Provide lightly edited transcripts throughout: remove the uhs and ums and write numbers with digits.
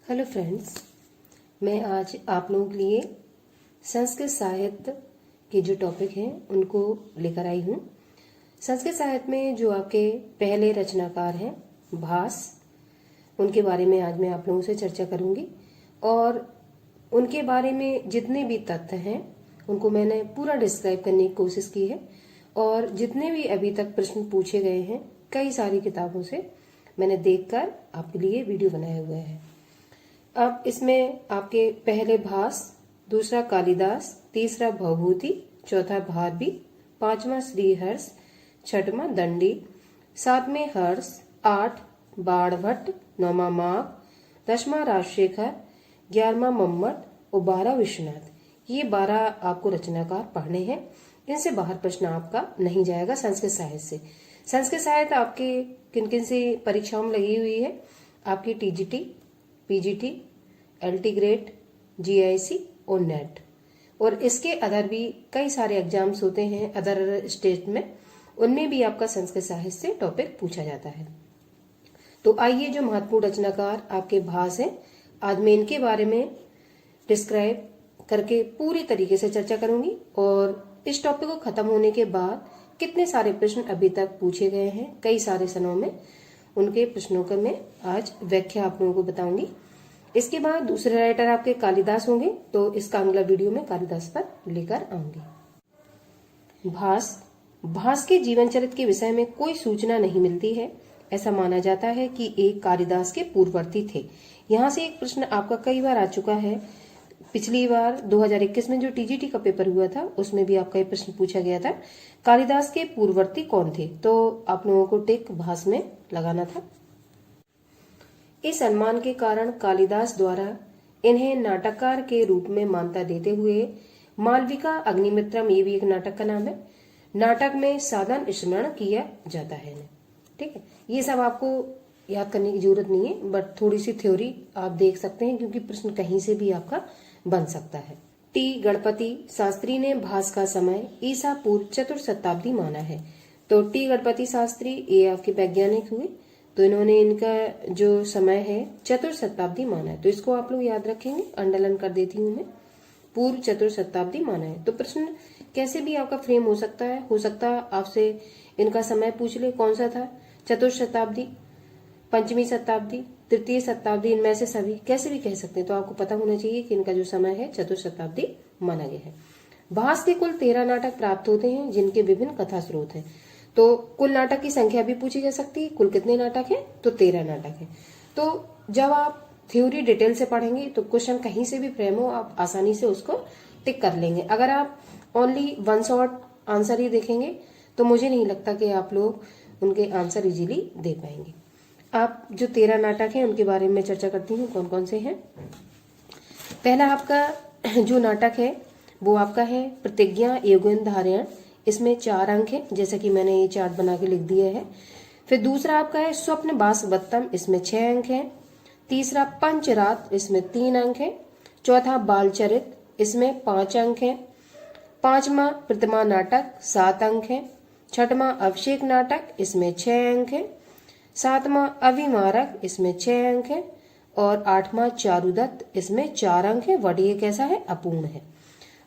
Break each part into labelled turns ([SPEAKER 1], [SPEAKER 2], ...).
[SPEAKER 1] Hello friends, मैं आज आप लोगों के लिए संस्कृत साहित्य के जो टॉपिक हैं उनको लेकर आई हूँ। संस्कृत साहित्य में जो आपके पहले रचनाकार हैं भास, उनके बारे में आज मैं आप लोगों से चर्चा करूँगी और उनके बारे में जितने भी तथ्य हैं उनको मैंने पूरा डिस्क्राइब करने की कोशिश की है और जितने भी अभी तक प्रश्न पूछे गए हैं कई सारी किताबों से मैंने देखकर आपके लिए वीडियो बनाया हुआ है। अब इसमें आपके पहले भास, दूसरा कालिदास, तीसरा भवभूति, चौथा भारवी, पांचवा श्रीहर्ष, छठवां दंडी, सातवें हर्ष, 8 बाणभट्ट, 9वां माघ, 10वां राजशेखर, 11वां मम्मट और 12 विश्वनाथ। ये 12 आपको रचनाकार पढ़ने हैं। इनसे बाहर प्रश्न आपका नहीं जाएगा संस्कृत साहित्य से। संस्कृत साहित्य आपके किन किन से परीक्षाओं में लगी हुई है? आपकी TGT, PGT, LT grade, GIC और नेट। और इसके अदर भी कई सारे एग्जाम्स होते हैं अदर स्टेट में, उनमें भी आपका संस्कृत साहित्य से टॉपिक पूछा जाता है। तो आइए, जो महत्वपूर्ण रचनाकार आपके भास हैं, आज मैं इनके बारे में डिस्क्राइब करके पूरी तरीके से चर्चा करूंगी और इस टॉपिक को खत्म होने के बाद कितने सारे प्रश्न अभी तक पूछे गए हैं कई सारे सनों में, उनके प्रश्नों का मैं आज व्याख्या आप लोगों को बताऊंगी। इसके बाद दूसरे राइटर आपके कालिदास होंगे, तो इसका अगला वीडियो में कालिदास पर लेकर आऊंगी। भास के जीवन चरित्र के विषय में कोई सूचना नहीं मिलती है। ऐसा माना जाता है कि एक कालिदास के पूर्ववर्ती थे। यहाँ से एक प्रश्न आपका कई बार आ चुका है। पिछली बार 2021 में जो टीजीटी का पेपर हुआ था उसमें भी आपका ये प्रश्न पूछा गया था, कालिदास के पूर्ववर्ती कौन थे? तो आप लोगों को टिक भास में लगाना था। इस सम्मान के कारण कालिदास द्वारा इन्हें नाटककार के रूप में मान्यता देते हुए मालविका अग्निमित्रम, ये भी एक नाटक का नाम है, नाटक में साधन स्मरण किया जाता है। ठीक है, ये सब आपको याद करने की जरूरत नहीं है, बट थोड़ी सी थ्योरी आप देख सकते हैं क्योंकि प्रश्न कहीं से भी आपका बन सकता है। टी गणपति शास्त्री ने भास का समय ईसा पूर्व 4th शताब्दी माना है। तो टी गणपति शास्त्री ये आपके वैज्ञानिक हुए, तो इन्होंने इनका जो समय है 4th शताब्दी माना है। तो इसको आप लोग याद रखेंगे, अंडरलाइन कर देती हूँ मैं, पूर्व 4th शताब्दी माना है। तो प्रश्न कैसे भी आपका फ्रेम हो सकता है आपसे इनका समय पूछ ले, कौन सा था, 4th शताब्दी, 5वीं शताब्दी, 3य शताब्दी, इनमें से सभी कैसे भी कह सकते हैं। तो आपको पता होना चाहिए कि इनका जो समय है 4th शताब्दी माना गया है। भास के कुल 13 नाटक प्राप्त होते हैं जिनके विभिन्न कथा स्रोत हैं। तो कुल नाटक की संख्या भी पूछी जा सकती है, कुल कितने नाटक है? तो 13 नाटक है। तो जब आप थ्योरी डिटेल से पढ़ेंगे तो क्वेश्चन कहीं से भी फ्रेम हो, आप आसानी से उसको टिक कर लेंगे। अगर आप ओनली वन शॉट आंसर ही देखेंगे तो मुझे नहीं लगता कि आप लोग उनके आंसर इजीली दे पाएंगे। आप जो 13 नाटक हैं उनके बारे में चर्चा करती हूँ, कौन कौन से हैं। पहला आपका जो नाटक है वो आपका है प्रतिज्ञा योगेन धारण। इसमें 4 अंक हैं, जैसा कि मैंने ये चार्ट बना के लिख दिया है। फिर दूसरा आपका है स्वप्न बासवत्तम, इसमें 6 अंक हैं। तीसरा पंचरात, इसमें 3 अंक हैं। चौथा बालचरित, इसमें 5 अंक हैं। 5वां प्रतिमा नाटक, 7 अंक हैं। 6वां अभिषेक नाटक, इसमें 6 अंक हैं। 7वां अभिमारक, इसमें 6 अंक है। और 8वां चारुदत्त, इसमें 4 अंक है। वर्ड ये कैसा है? अपूर्ण है।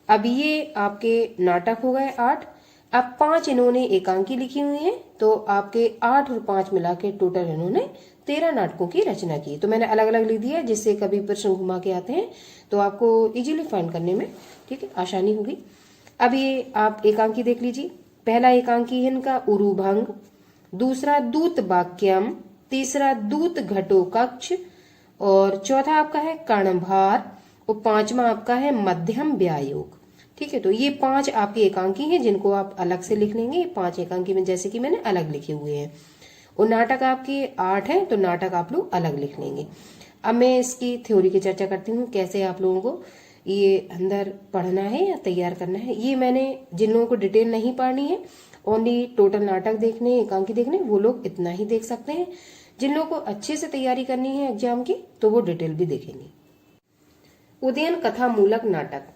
[SPEAKER 1] अब ये आपके नाटक हो गए 8। अब 5 इन्होंने एकांकी लिखी हुई है, तो आपके 8 और 5 मिला के टोटल इन्होंने 13 नाटकों की रचना की। तो मैंने अलग अलग लिख दिया, जिससे कभी प्रश्न घुमा के आते हैं तो आपको इजीली फाइंड करने में, ठीक है, आसानी होगी। अब ये आप एकांकी देख लीजिए। पहला एकांकी है इनका उरुभंग, दूसरा दूत वाक्यम, तीसरा दूत घटो कक्ष, और चौथा आपका है कर्णभार, और 5वां आपका है मध्यम व्यायोग। ठीक है, तो ये 5 आपके एकांकी हैं जिनको आप अलग से लिख लेंगे। 5 एकांकी में जैसे कि मैंने अलग लिखे हुए हैं, और नाटक आपके 8 हैं, तो नाटक आप लोग अलग लिख लेंगे। अब मैं इसकी थ्योरी की चर्चा करती हूँ, कैसे आप लोगों को ये अंदर पढ़ना है या तैयार करना है। ये मैंने जिन लोगों को डिटेल नहीं पढ़नी है, ओनली टोटल नाटक देखने, एकांकी देखने, वो लोग इतना ही देख सकते हैं। जिन लोगों को अच्छे से तैयारी करनी है एग्जाम की, तो वो डिटेल भी देखेंगे। उदयन कथा मूलक नाटक,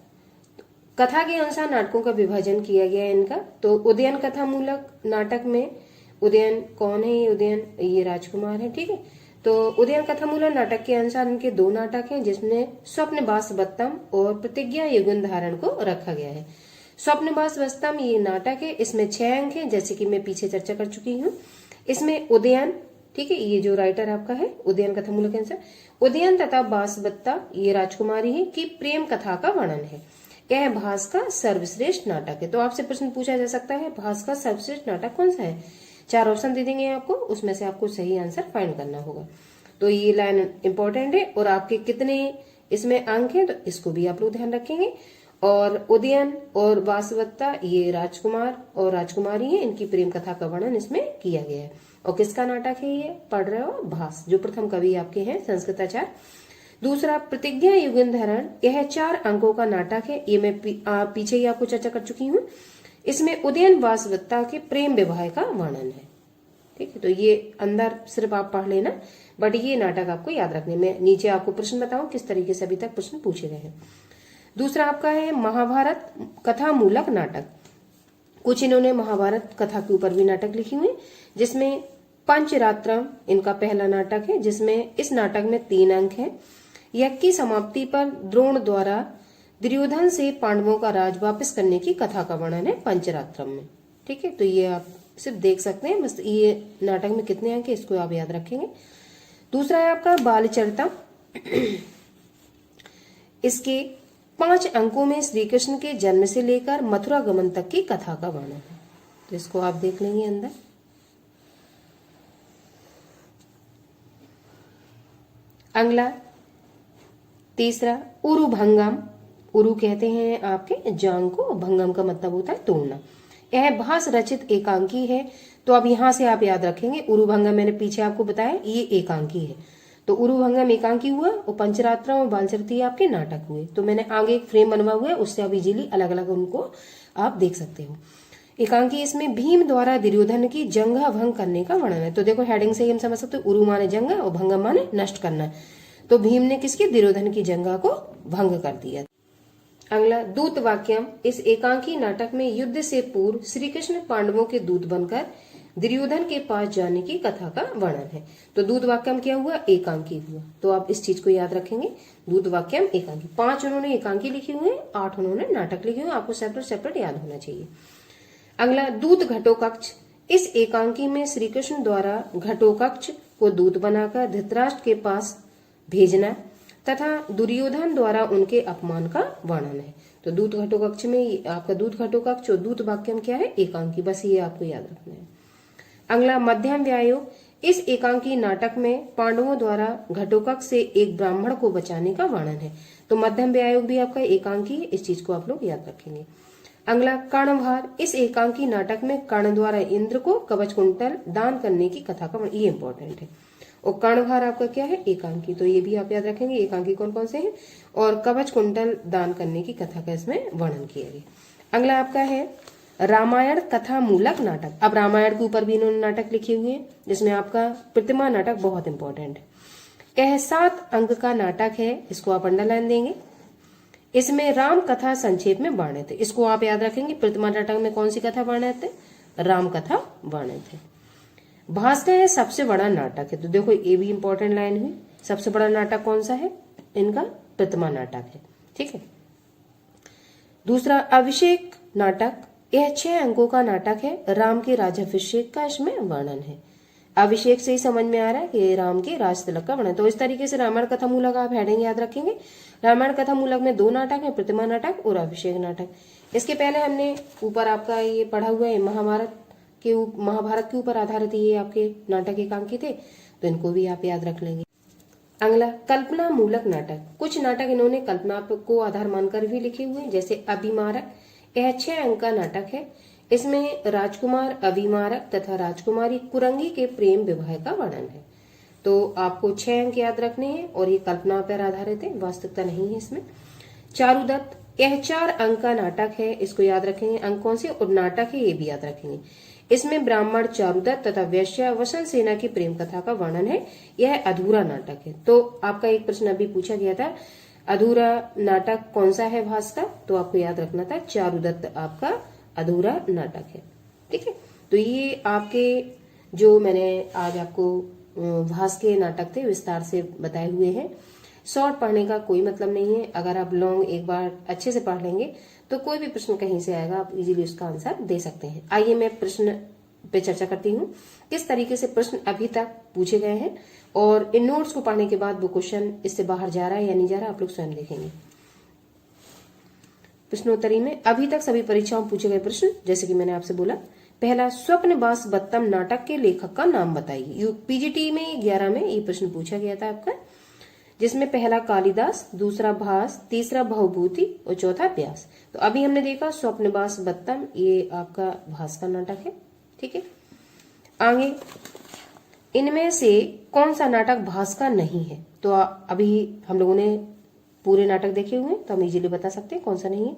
[SPEAKER 1] कथा के अनुसार नाटकों का विभाजन किया गया है इनका। तो उदयन कथा मूलक नाटक में उदयन कौन है? ये उदयन ये राजकुमार है, ठीक है। तो उदयन कथामूलक नाटक के अनुसार इनके दो नाटक हैं, जिसमें स्वप्नवास वत्तम और प्रतिज्ञा युगन धारण को रखा गया है। स्वप्नवास वत्तम ये नाटक है, इसमें 6 अंक हैं, जैसे कि मैं पीछे चर्चा कर चुकी हूँ। इसमें उदयन, ठीक है, ये जो राइटर आपका है उदयन कथामूलक के अनुसार, उदयन तथा बासवत्ता ये राजकुमारी है की प्रेम कथा का वर्णन है। यह भास का सर्वश्रेष्ठ नाटक है। तो आपसे प्रश्न पूछा जा सकता है भास का सर्वश्रेष्ठ नाटक कौन सा है। 4 ऑप्शन दे देंगे आपको, उसमें से आपको सही आंसर फाइंड करना होगा। तो ये लाइन इंपॉर्टेंट है और आपके कितने इसमें अंक हैं तो इसको भी आप लोग ध्यान रखेंगे। और उदयन और वासवत्ता ये राजकुमार और राजकुमारी है, इनकी प्रेम कथा का वर्णन इसमें किया गया है। और किसका नाटक है ये पढ़ रहे हो, भास, जो प्रथम कवि आपके हैं संस्कृताचार्य। दूसरा प्रतिज्ञा युगंधरण, यह 4 अंकों का नाटक है, ये मैं पीछे ही आपको चर्चा कर चुकी हूँ। इसमें उदयन वासवत्ता के प्रेम विवाह का वर्णन है। ठीक है, तो ये अंदर सिर्फ आप पढ़ लेना, बट ये नाटक आपको याद रखने में। नीचे आपको प्रश्न बताऊं किस तरीके से अभी तक प्रश्न पूछे गए हैं। दूसरा आपका है महाभारत कथा मूलक नाटक। कुछ इन्होंने महाभारत कथा के ऊपर भी नाटक लिखे हुए, जिसमें पंचरात्रम इनका पहला नाटक है, जिसमें इस नाटक में 3 अंक हैं। यज्ञ की समाप्ति पर द्रोण द्वारा दुर्योधन से पांडवों का राज वापस करने की कथा का वर्णन है पंचरात्रम में। ठीक है, तो ये आप सिर्फ देख सकते हैं, बस ये नाटक में कितने अंक है इसको आप याद रखेंगे। दूसरा है आपका बालचरितम। इसके 5 अंकों में श्री कृष्ण के जन्म से लेकर मथुरा गमन तक की कथा का वर्णन है, तो इसको आप देख लेंगे अंदर। अगला तीसरा उरुभंगम। उरु कहते हैं आपके जांग को, भंगम का मतलब होता है तोड़ना। यह भास रचित एकांकी है, तो अब यहां से आप याद रखेंगे उरुभंगम, मैंने पीछे आपको बताया ये एकांकी है, तो उरुभंगम एकांकी हुआ और पंचरात्रम और बालचरित आपके नाटक हुए। तो मैंने आगे एक फ्रेम बनवा हुआ है, उससे आप इजीली अलग अलग उनको आप देख सकते हो। एकांकी इसमें भीम द्वारा दुर्योधन की जंगा भंग करने का वर्णन है। तो देखो हेडिंग से ही हम समझ सकते हो, उरु माने जंगा और भंगम माने नष्ट करना। तो भीम ने किसकी, दुर्योधन की जंगा को भंग कर दिया। अगला दूत वाक्यम। इस एकांकी नाटक में युद्ध से पूर्व श्री कृष्ण पांडवों के दूत बनकर दुर्योधन के पास जाने की कथा का वर्णन है। तो दूत वाक्यम क्या हुआ, एकांकी हुआ। तो आप इस चीज को याद रखेंगे, दूत वाक्यम एकांकी। 5 उन्होंने एकांकी लिखे हुए हैं, 8 उन्होंने नाटक लिखे हुए, आपको सेपरेट सेपरेट याद होना चाहिए। अगला दूत घटोकक्ष। इस एकांकी में श्री कृष्ण द्वारा घटोकक्ष को दूत बनाकर धृतराष्ट्र के पास भेजना तथा दुर्योधन द्वारा उनके अपमान का वर्णन है। तो दूत घटोकक्ष में आपका दूत घटोकक्ष और दूत वाक्यम क्या है, एकांकी, बस ये आपको याद रखना है। अगला मध्यम व्यायोग। इस एकांकी नाटक में पांडवों द्वारा घटोकक्ष से एक ब्राह्मण को बचाने का वर्णन है। तो मध्यम व्यायोग भी आपका एकांकी है, इस चीज को आप लोग याद रखेंगे। अगला कर्णभार। इस एकांकी नाटक में कर्ण द्वारा इंद्र को कवच कुंडल दान करने की कथा का वर्णन, ये इंपॉर्टेंट है। और कर्णभार आपका क्या है, एकांकी, तो ये भी आप याद रखेंगे एकांकी कौन कौन से हैं। और कवच कुंडल दान करने की कथा का इसमें वर्णन किया गया। अगला आपका है रामायण कथा मूलक नाटक। अब रामायण के ऊपर भी इन्होंने नाटक लिखे हुए हैं, जिसमें आपका प्रतिमा नाटक बहुत इंपॉर्टेंट है। यह 7 अंक का नाटक है, इसको आप अंडरलाइन देंगे। इसमें राम कथा संक्षेप में वर्णित है, इसको आप याद रखेंगे। प्रतिमा नाटक में कौन सी कथा वर्णित है, राम कथा वर्णित है। भास का यह सबसे बड़ा नाटक है, तो देखो ये भी इंपॉर्टेंट लाइन हुई। सबसे बड़ा नाटक कौन सा है, इनका प्रतिमा नाटक है। ठीक है। दूसरा अभिषेक नाटक। यह 6 अंकों का नाटक है, राम के राजाभिषेक का इसमें वर्णन है। अभिषेक से ही समझ में आ रहा है कि राम के राज तिलक का वर्णन। तो इस तरीके से रामायण कथा मूलक आप हेडिंग याद रखेंगे। रामायण कथा मूलक में 2 नाटक है, प्रतिमा नाटक और अभिषेक नाटक। इसके पहले हमने ऊपर आपका ये पढ़ा हुआ है महाभारत के ऊपर आधारित ये आपके नाटक एकांकी थे, तो इनको भी आप याद रख लेंगे। अगला कल्पना मूलक नाटक। कुछ नाटक इन्होंने कल्पना को आधार मानकर भी लिखे हुए हैं, जैसे अभिमारक। यह 6 अंक का नाटक है, इसमें राजकुमार अभिमारक तथा राजकुमारी कुरंगी के प्रेम विवाह का वर्णन है। तो आपको 6 अंक याद रखने हैं और ये कल्पना पर आधारित है, वास्तविकता नहीं है इसमें। चारुदत्त। यह 4 अंक का नाटक है, इसको याद रखेंगे। अंक कौन से और नाटक है ये भी याद रखेंगे। इसमें ब्राह्मण चारुदत्त तथा वैश्या वसंत सेना की प्रेम कथा का वर्णन है। यह अधूरा नाटक है। तो आपका एक प्रश्न अभी पूछा गया था, अधूरा नाटक कौन सा है भास का, तो आपको याद रखना था चारुदत्त आपका अधूरा नाटक है। ठीक है, तो ये आपके जो मैंने आज आपको भास के नाटक थे विस्तार से बताए हुए हैं। शॉर्ट पढ़ने का कोई मतलब नहीं है, अगर आप लॉन्ग एक बार अच्छे से पढ़ लेंगे तो कोई भी प्रश्न कहीं से आएगा, आप इजीली उसका आंसर दे सकते हैं। आइए मैं प्रश्न पे चर्चा करती हूँ, किस तरीके से प्रश्न अभी तक पूछे गए हैं और इन नोट्स को पढ़ने के बाद वो क्वेश्चन इससे बाहर जा रहा है या नहीं जा रहा, आप लोग स्वयं देखेंगे। प्रश्नोत्तरी में अभी तक सभी परीक्षाओं में पूछे गए प्रश्न, जैसे कि मैंने आपसे बोला, पहला, स्वप्नवास बत्तम नाटक के लेखक का नाम बताइए। पीजीटी में 11 में ये प्रश्न पूछा गया था आपका, जिसमें पहला कालिदास, दूसरा भास, तीसरा भवभूति और चौथा व्यास। तो अभी हमने देखा स्वप्नवास बत्तम, ये आपका भास का नाटक है। ठीक है, आगे इनमें से कौन सा नाटक भास का नहीं है? तो अभी हम लोगों ने पूरे नाटक देखे हुए हैं, तो हम इजीली बता सकते हैं कौन सा नहीं है।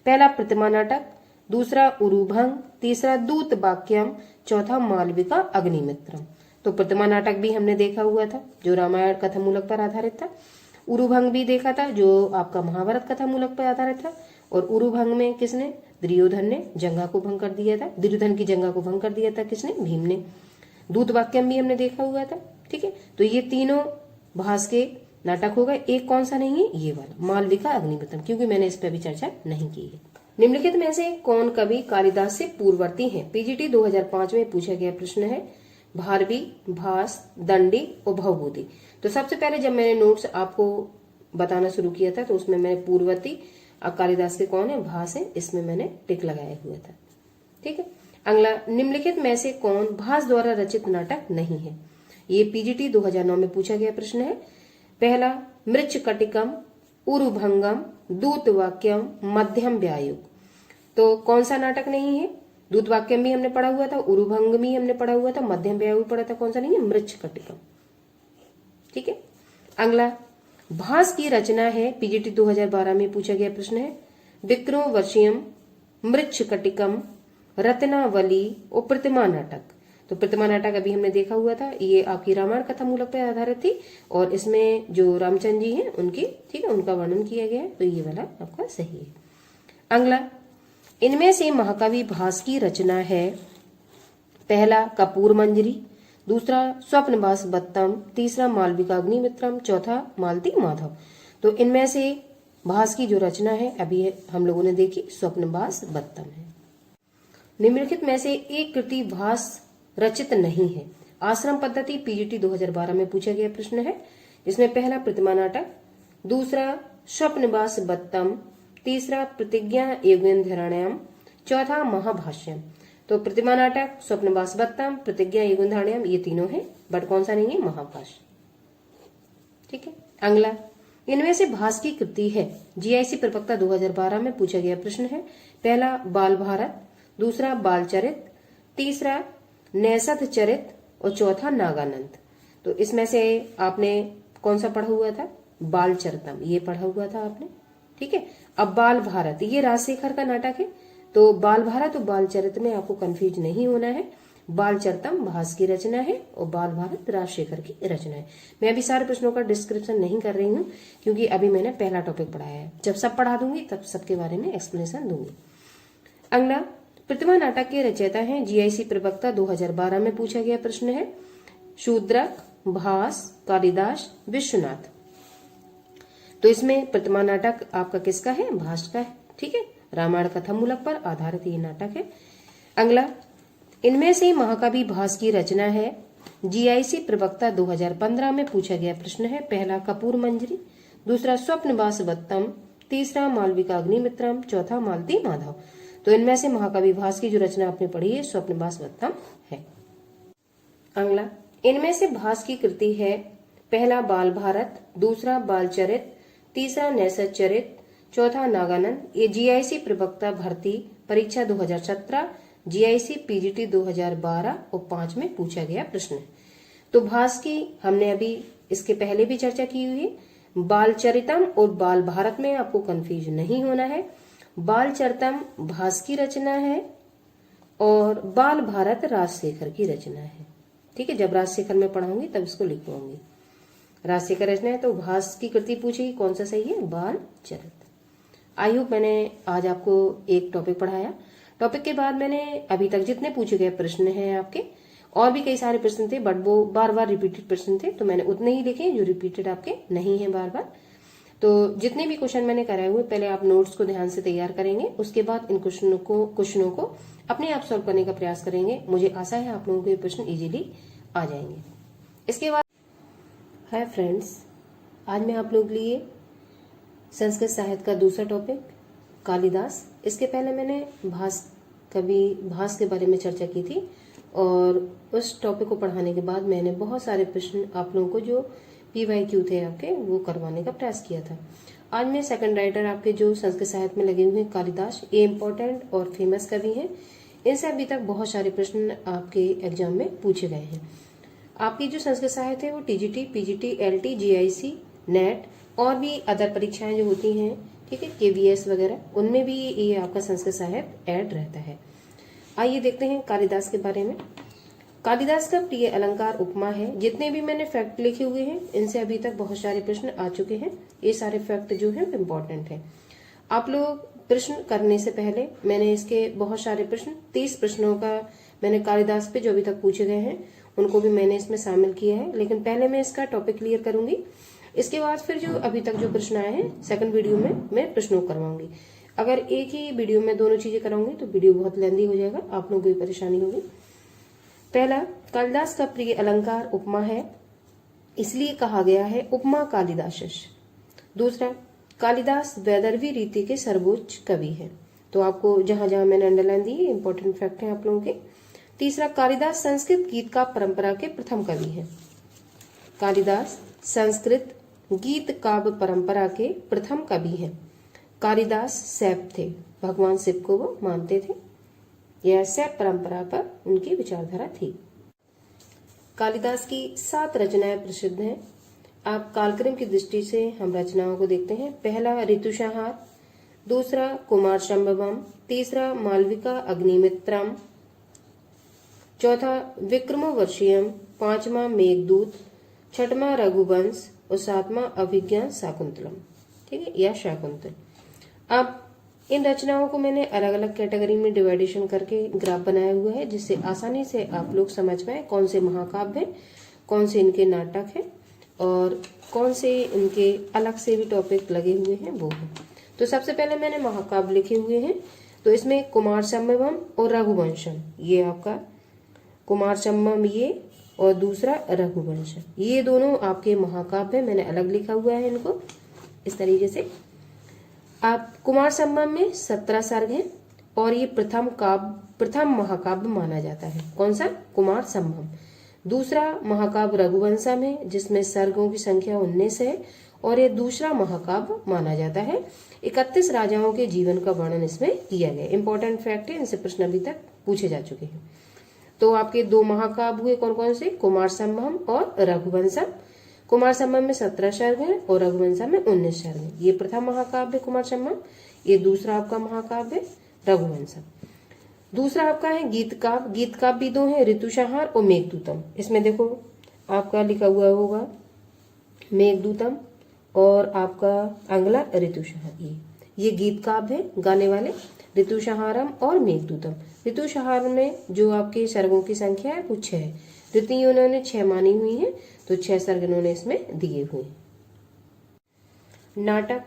[SPEAKER 1] पहला प्रतिमा नाटक, दूसरा उरुभंग, तीसरा दूत वाक्यम, चौथा मालविका अग्निमित्रम। तो प्रतिमा नाटक भी हमने देखा हुआ था, जो रामायण कथामूलक पर आधारित था। उरुभंग भी देखा था, जो आपका महाभारत कथामूलक पर आधारित था। और उरुभंग में किसने? दुर्योधन ने जंगा को भंग कर दिया था, दुर्योधन की जंगा को भंग कर दिया था किसने? भीम ने। दूत वाक्यम भी हमने देखा हुआ था। ठीक है, तो ये तीनों भास के नाटक हो गए। एक कौन सा नहीं है? ये वाला मालविका अग्निमित्रम, क्योंकि मैंने इस पर भी चर्चा नहीं की है। निम्नलिखित में से कौन कवि कालिदास से पूर्ववर्ती है? पीजीटी 2005 में पूछा गया प्रश्न है। भारवी, भास, दंडी और भवभूति। तो सबसे पहले जब मैंने नोट्स आपको बताना शुरू किया था तो उसमें मैंने पूर्ववर्ती कालिदास के कौन है? भास है, इसमें मैंने टिक लगाया हुआ था। ठीक है, अगला, निम्नलिखित में से कौन भास द्वारा रचित नाटक नहीं है? ये पीजीटी 2009 में पूछा गया प्रश्न है। पहला, मृच्छकटिकम, उरुभंगम, दूतवाक्यम, मध्यम व्यायुग। तो कौन सा नाटक नहीं है? दूतवाक्यम भी हमने पढ़ा हुआ था, उरुभंग भी हमने पढ़ा हुआ था, मध्यम व्यायुग पढ़ा था। कौन सा नहीं है? मृच्छकटिकम। ठीक है, अगला, भास की रचना है, पीजीटी 2012 में पूछा गया प्रश्न है। विक्रमोर्वशीयम, मृच्छकटिकम, रत्नावली और प्रतिमा नाटक। तो प्रतिमा नाटक अभी हमने देखा हुआ था, ये आपकी रामायण कथा मूलक पर आधारित थी और इसमें जो रामचंद्र जी हैं उनकी, ठीक है, उनका वर्णन किया गया है, तो ये वाला आपका सही है। अगला, इनमें से महाकवि भास की रचना है। पहला कपूर मंजरी, दूसरा स्वप्नवास बत्तम, तीसरा मालविका अग्निमित्रम, चौथा मालती माधव। तो इनमें से भास की जो रचना है अभी हम लोगों ने देखी, स्वप्नवास बत्तम है। निम्नलिखित में से एक कृति भास रचित नहीं है। आश्रम पद्धति, पीजीटी 2012 में पूछा गया प्रश्न है, जिसमें पहला प्रतिमा नाटक, दूसरा स्वप्नवास बत्तम, तीसरा प्रतिज्ञा एवं चौथा महाभाष्यम। तो प्रतिमा नाटक, स्वप्नवास बत्तम, प्रतिज्ञा एवं ये तीनों है, बट कौन सा नहीं है? महाभाष्य। ठीक है, अगला, इनमें से भास की कृति है। जीआईसी प्रवक्ता 2012 में पूछा गया प्रश्न है। पहला बाल भारत, दूसरा बाल चरित, तीसरा नैसथ चरित और चौथा नागानंद। तो इसमें से आपने कौन सा पढ़ा हुआ था? बाल चरितम, ये पढ़ा हुआ था आपने। ठीक है, अब बाल भारत, ये राजशेखर का नाटक है, तो बाल भारत और बाल चरित में आपको कंफ्यूज नहीं होना है। बाल चरितम भास की रचना है और बाल भारत राजशेखर की रचना है। मैं अभी सारे प्रश्नों का डिस्क्रिप्शन नहीं कर रही हूँ, क्योंकि अभी मैंने पहला टॉपिक पढ़ाया है। जब सब पढ़ा दूंगी तब सबके बारे में एक्सप्लेनेशन दूंगी। अगला, प्रतिमा नाटक के रचयिता हैं, जीआईसी प्रवक्ता 2012 में पूछा गया प्रश्न है। शूद्रक, भास, कालिदास, विश्वनाथ। तो इसमें प्रतिमा नाटक आपका किसका है? भास का है। ठीक है, रामायण कथामूलक पर आधारित ये नाटक है। अगला, इनमें से महाकवि भास की रचना है। जीआईसी प्रवक्ता 2015 में पूछा गया प्रश्न है। पहला कपूर मंजरी, दूसरा स्वप्नवास बत्तम, तीसरा मालविका अग्निमित्रम, चौथा मालती माधव। तो इनमें से महाकवि भास की जो रचना आपने पढ़ी है स्वप्नवास बत्तम है। अगला, इनमें से भास की कृति है। पहला बाल भारत, दूसरा बाल चरित, तीसरा नैसथ चरित, चौथा नागानंद। ये जीआईसी प्रवक्ता भर्ती परीक्षा 2017, जीआईसी पीजीटी 2012 और 5 में पूछा गया प्रश्न है। तो भास की हमने अभी इसके पहले भी चर्चा की हुई है। बाल चरितम और बाल भारत में आपको कंफ्यूज नहीं होना है। बाल चरितम भास की रचना है और बाल भारत राजशेखर की रचना है। ठीक है, जब राजशेखर में पढ़ाऊंगी तब इसको लिखवाऊंगी। राजशेखर रचना है तो भास की कृति पूछेगी, कौन सा सही है? बाल चरित। आई होप मैंने आज आपको एक टॉपिक पढ़ाया। टॉपिक के बाद मैंने अभी तक जितने पूछे गए प्रश्न हैं आपके और भी कई सारे प्रश्न थे बट वो बार बार रिपीटेड प्रश्न थे, तो मैंने उतने ही लिखे जो रिपीटेड आपके नहीं है बार बार। तो जितने भी क्वेश्चन मैंने कराए हुए पहले आप नोट्स को ध्यान से तैयार करेंगे, उसके बाद इन क्वेश्चनों को अपने आप सॉल्व करने का प्रयास करेंगे। मुझे आशा है आप लोगों को ये प्रश्न इजीली आ जाएंगे। इसके बाद हाय फ्रेंड्स, आज मैं आप लोगों के लिए संस्कृत साहित्य का दूसरा टॉपिक कालिदास। इसके पहले मैंने भास के बारे में चर्चा की थी और उस टॉपिक को पढ़ाने के बाद मैंने बहुत सारे प्रश्न आप लोगों को जो PYQ थे आपके वो करवाने का प्रयास किया था। आज मैं सेकंड राइटर आपके जो संस्कृत साहित्य में लगे हुए हैं कालिदास, ये इम्पोर्टेंट और फेमस कवि हैं। इनसे अभी तक बहुत सारे प्रश्न आपके एग्जाम में पूछे गए हैं। आपकी जो संस्कृत साहित्य है वो TGT, PGT, LT, GIC, NET और भी अदर परीक्षाएं जो होती हैं, ठीक है, KVS वगैरह, उनमें भी ये आपका संस्कृत साहित्य ऐड रहता है। आइए देखते हैं कालिदास के बारे में। कालिदास का प्रिय अलंकार उपमा है। जितने भी मैंने फैक्ट लिखे हुए हैं इनसे अभी तक बहुत सारे प्रश्न आ चुके हैं। ये सारे फैक्ट जो है इम्पोर्टेंट है। आप लोग प्रश्न करने से पहले मैंने इसके बहुत सारे प्रश्न 30 प्रश्नों का मैंने कालिदास पे जो अभी तक पूछे गए हैं उनको भी मैंने इसमें शामिल किया है। लेकिन पहले मैं इसका टॉपिक क्लियर करूंगी, इसके बाद फिर जो अभी तक जो प्रश्न आए हैं सेकंड वीडियो में मैं प्रश्नों करवाऊंगी। अगर एक ही वीडियो में दोनों चीजें कराऊंगी तो वीडियो बहुत लेंदी हो जाएगा, आप लोगों को परेशानी होगी। पहला, कालिदास का प्रिय अलंकार उपमा है, इसलिए कहा गया है उपमा कालिदासश। दूसरा, कालिदास वैदर्भी रीति के सर्वोच्च कवि है। तो आपको जहां जहां मैंने अंडरलाइन दी है इंपॉर्टेंट फैक्ट है आप लोगों के। तीसरा, कालिदास संस्कृत गीत का परंपरा के प्रथम कवि है। कालिदास संस्कृत गीत काव्य परंपरा के प्रथम कवि हैं। कालिदास शैव थे, भगवान शिव को वो मानते थे, यह शैव परंपरा पर उनकी विचारधारा थी। कालिदास की 7 रचनाएं प्रसिद्ध हैं। आप कालक्रम की दृष्टि से हम रचनाओं को देखते हैं। पहला ऋतुसंहार, दूसरा कुमार संभवम, तीसरा मालविका अग्निमित्रम, चौथा विक्रमोर्वशीयम, पांचवा मेघदूत, छठवां रघुवंश और सातवां अभिज्ञान शाकुंतलम, ठीक है, या शाकुंतल। अब इन रचनाओं को मैंने अलग अलग कैटेगरी में डिवाइडेशन करके ग्राफ बनाया हुआ है, जिससे आसानी से आप लोग समझ पाए कौन से महाकाव्य हैं, कौन से इनके नाटक हैं और कौन से इनके अलग से भी टॉपिक लगे हुए हैं वो है। तो सबसे पहले मैंने महाकाव्य लिखे हुए हैं। तो इसमें कुमार संभवम और रघुवंशम, ये आपका कुमार संभवम ये और दूसरा रघुवंश, ये दोनों आपके महाकाव्य मैंने अलग लिखा हुआ है इनको इस तरीके से। आप कुमार संभवम में 17 सर्ग हैं और ये प्रथम महाकाव्य माना जाता है। कौन सा? कुमार संभवम। दूसरा महाकाव्य रघुवंशम है जिसमें सर्गों की संख्या 19 है और ये दूसरा महाकाव्य माना जाता है। 31 राजाओं के जीवन का वर्णन इसमें किया गया। इंपॉर्टेंट फैक्ट है, इनसे प्रश्न अभी तक पूछे जा चुके हैं। तो आपके 2 महाकाव्य हुए कौन कौन से? कुमार संभवम और रघुवंशम। कुमार संभवम में 17 सर्ग है और रघुवंशम में 19 सर्ग है। ये प्रथम महाकाव्य कुमार संभवम, ये दूसरा आपका महाकाव्य रघुवंशम। दूसरा आपका है गीत काव्य। गीत काव्य भी 2 है, ऋतुसंहार और मेघदूतम। इसमें देखो आपका लिखा हुआ होगा मेघदूतम और आपका अगला ऋतुसंहार। ये गीत काव्य है गाने वाले, ऋतुसंहारम और मेघदूतम। ऋतुसंहार में जो आपके सर्गों की संख्या है वो 6 है। ऋतु उन्होंने 6 मानी हुई है तो 6 सर्ग इन्होंने इसमें दिए हुए हैं। नाटक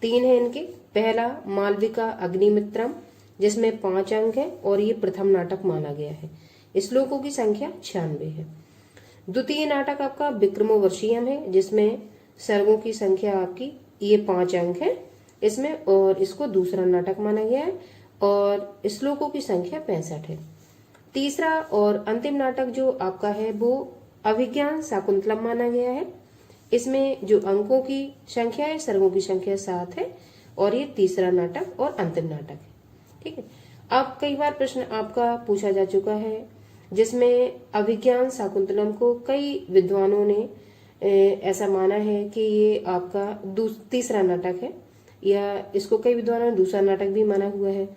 [SPEAKER 1] 3 है इनके। पहला मालविका अग्निमित्रम जिसमें 5 अंक है और ये प्रथम नाटक माना गया है। श्लोकों की संख्या 96 है। द्वितीय नाटक आपका विक्रमोर्वशीयम है जिसमें सर्गों की संख्या आपकी ये 5 अंक है इसमें और इसको दूसरा नाटक माना गया है और श्लोकों की संख्या 65 है। तीसरा और अंतिम नाटक जो आपका है वो अभिज्ञान शाकुंतलम माना गया है। इसमें जो अंकों की संख्या है, सर्गों की संख्या 7 है और ये तीसरा नाटक और अंतिम नाटक है, ठीक है। अब कई बार प्रश्न आपका पूछा जा चुका है जिसमें अभिज्ञान शाकुंतलम को कई विद्वानों ने ऐसा माना है कि ये आपका तीसरा नाटक है या इसको कई विद्वानों ने दूसरा नाटक भी माना हुआ है।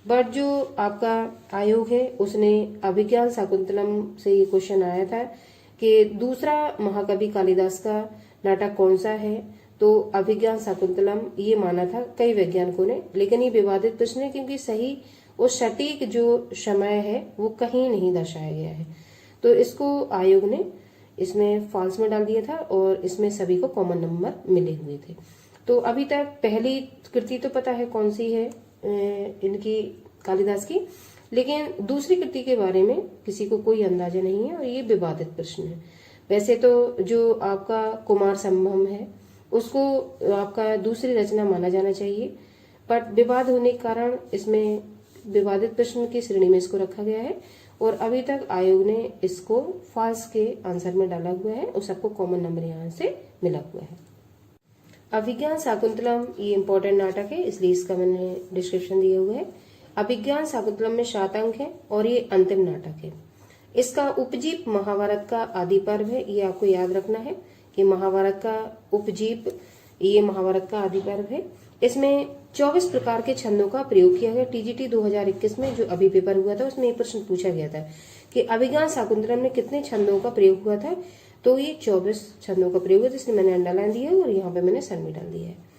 [SPEAKER 1] बट जो आपका आयोग है उसने अभिज्ञान शाकुंतलम से ये क्वेश्चन आया था कि दूसरा महाकवि कालिदास का नाटक कौन सा है, तो अभिज्ञान शाकुंतलम ये माना था कई वैज्ञानिकों ने। लेकिन ये विवादित प्रश्न है क्योंकि सही और सटीक जो समय है वो कहीं नहीं दर्शाया गया है। तो इसको आयोग ने इसमें फॉल्स में डाल दिया था और इसमें सभी को कॉमन नंबर मिले हुए थे। तो अभी तक पहली कृति तो पता है कौन सी है इनकी, कालिदास की, लेकिन दूसरी कृति के बारे में किसी को कोई अंदाजा नहीं है और ये विवादित प्रश्न है। वैसे तो जो आपका कुमार संभव है उसको आपका दूसरी रचना माना जाना चाहिए, बट विवाद होने के कारण इसमें विवादित प्रश्न की श्रेणी में इसको रखा गया है और अभी तक आयोग ने इसको फॉल्स के आंसर में डाला हुआ है और सबको कॉमन नंबर यहाँ से मिला हुआ है। अभिज्ञान शाकुंतलम ये इंपॉर्टेंट नाटक है, इसलिए इसका मैंने डिस्क्रिप्शन दिया हुआ है। अभिज्ञान शाकुंतलम में 7 अंक है और ये अंतिम नाटक है। इसका उपजीप महाभारत का आदि पर्व है, ये आपको याद रखना है कि महाभारत का उपजीप ये महाभारत का आदि पर्व है। इसमें 24 प्रकार के छंदों का प्रयोग किया गया। टीजीटी 2021 में जो अभी पेपर हुआ था उसमें एक प्रश्न पूछा गया था कि अभिज्ञान शाकुंतलम में कितने छंदों का प्रयोग हुआ था, तो ये 24 छंदों का प्रयोग है, इसलिए मैंने अंडरलाइन दिया है और यहाँ पे मैंने सन में डाल दिया है।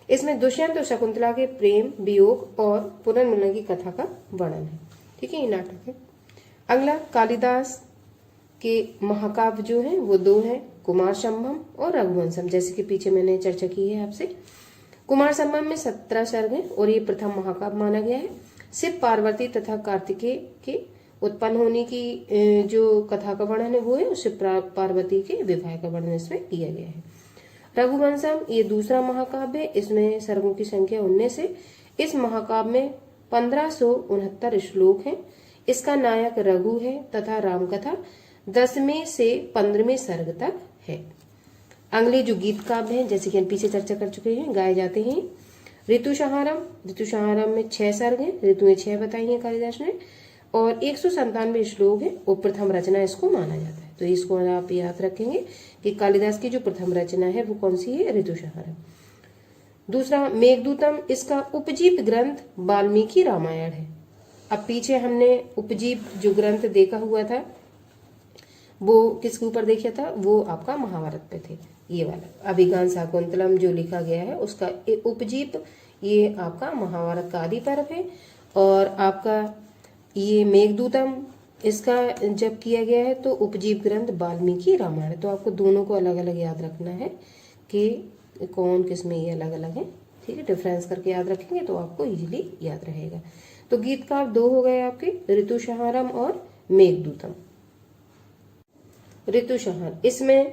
[SPEAKER 1] इसमें दुष्यंत और शकुंतला के प्रेम, वियोग और पुनर्मिलन की कथा का वर्णन है। ठीक है, ये नाटक है। अगला, कालिदास के महाकाव्य जो है वो 2 है, कुमार संभव और रघुवंशम, जैसे कि पीछे मैंने चर्चा की है आपसे। कुमार संभव में 17 सर्ग है और ये प्रथम महाकाव्य माना गया है। शिव, पार्वती तथा कार्तिकेय के उत्पन्न होने की जो कथा का वर्णन है वो है, शिव पार्वती के विवाह का वर्णन इसमें किया गया है। रघुवंशम ये दूसरा महाकाव्य है, इसमें सर्गों की संख्या 19 है। इस महाकाव्य में 1569 श्लोक हैं। इसका नायक रघु है तथा रामकथा 10वें से 15वें सर्ग तक है। अगले जो गीत काव्य हैं, जैसे कि हम पीछे चर्चा कर चुके हैं, गाए जाते हैं। ऋतुसंहारम में 6 सर्ग हैं, ऋतुएं 6 बताई हैं कालिदास ने और 197 श्लोक है और प्रथम रचना इसको माना जाता है। तो इसको आप याद रखेंगे कि कालिदास की जो प्रथम रचना है वो कौन सी है, ऋतुसंहारम। दूसरा, मेघदूतम, इसका उपजीव ग्रंथ वाल्मीकि रामायण है। अब पीछे हमने उपजीव जो ग्रंथ देखा हुआ था वो किसके ऊपर देखा था, वो आपका महाभारत पे थे। ये वाला अभिज्ञान शाकुंतलम जो लिखा गया है उसका उपजीव ये आपका महाभारत का आदि पर्व है और आपका ये मेघदूतम इसका जब किया गया है तो उपजीव ग्रंथ वाल्मीकि रामायण। तो आपको दोनों को अलग अलग याद रखना है कि कौन किसमें ये अलग अलग है। ठीक है, डिफरेंस करके याद रखेंगे तो आपको इजीली याद रहेगा। तो गीत का 2 हो गए आपके, ऋतुसंहारम और मेघदूतम। ऋतुसंहार, इसमें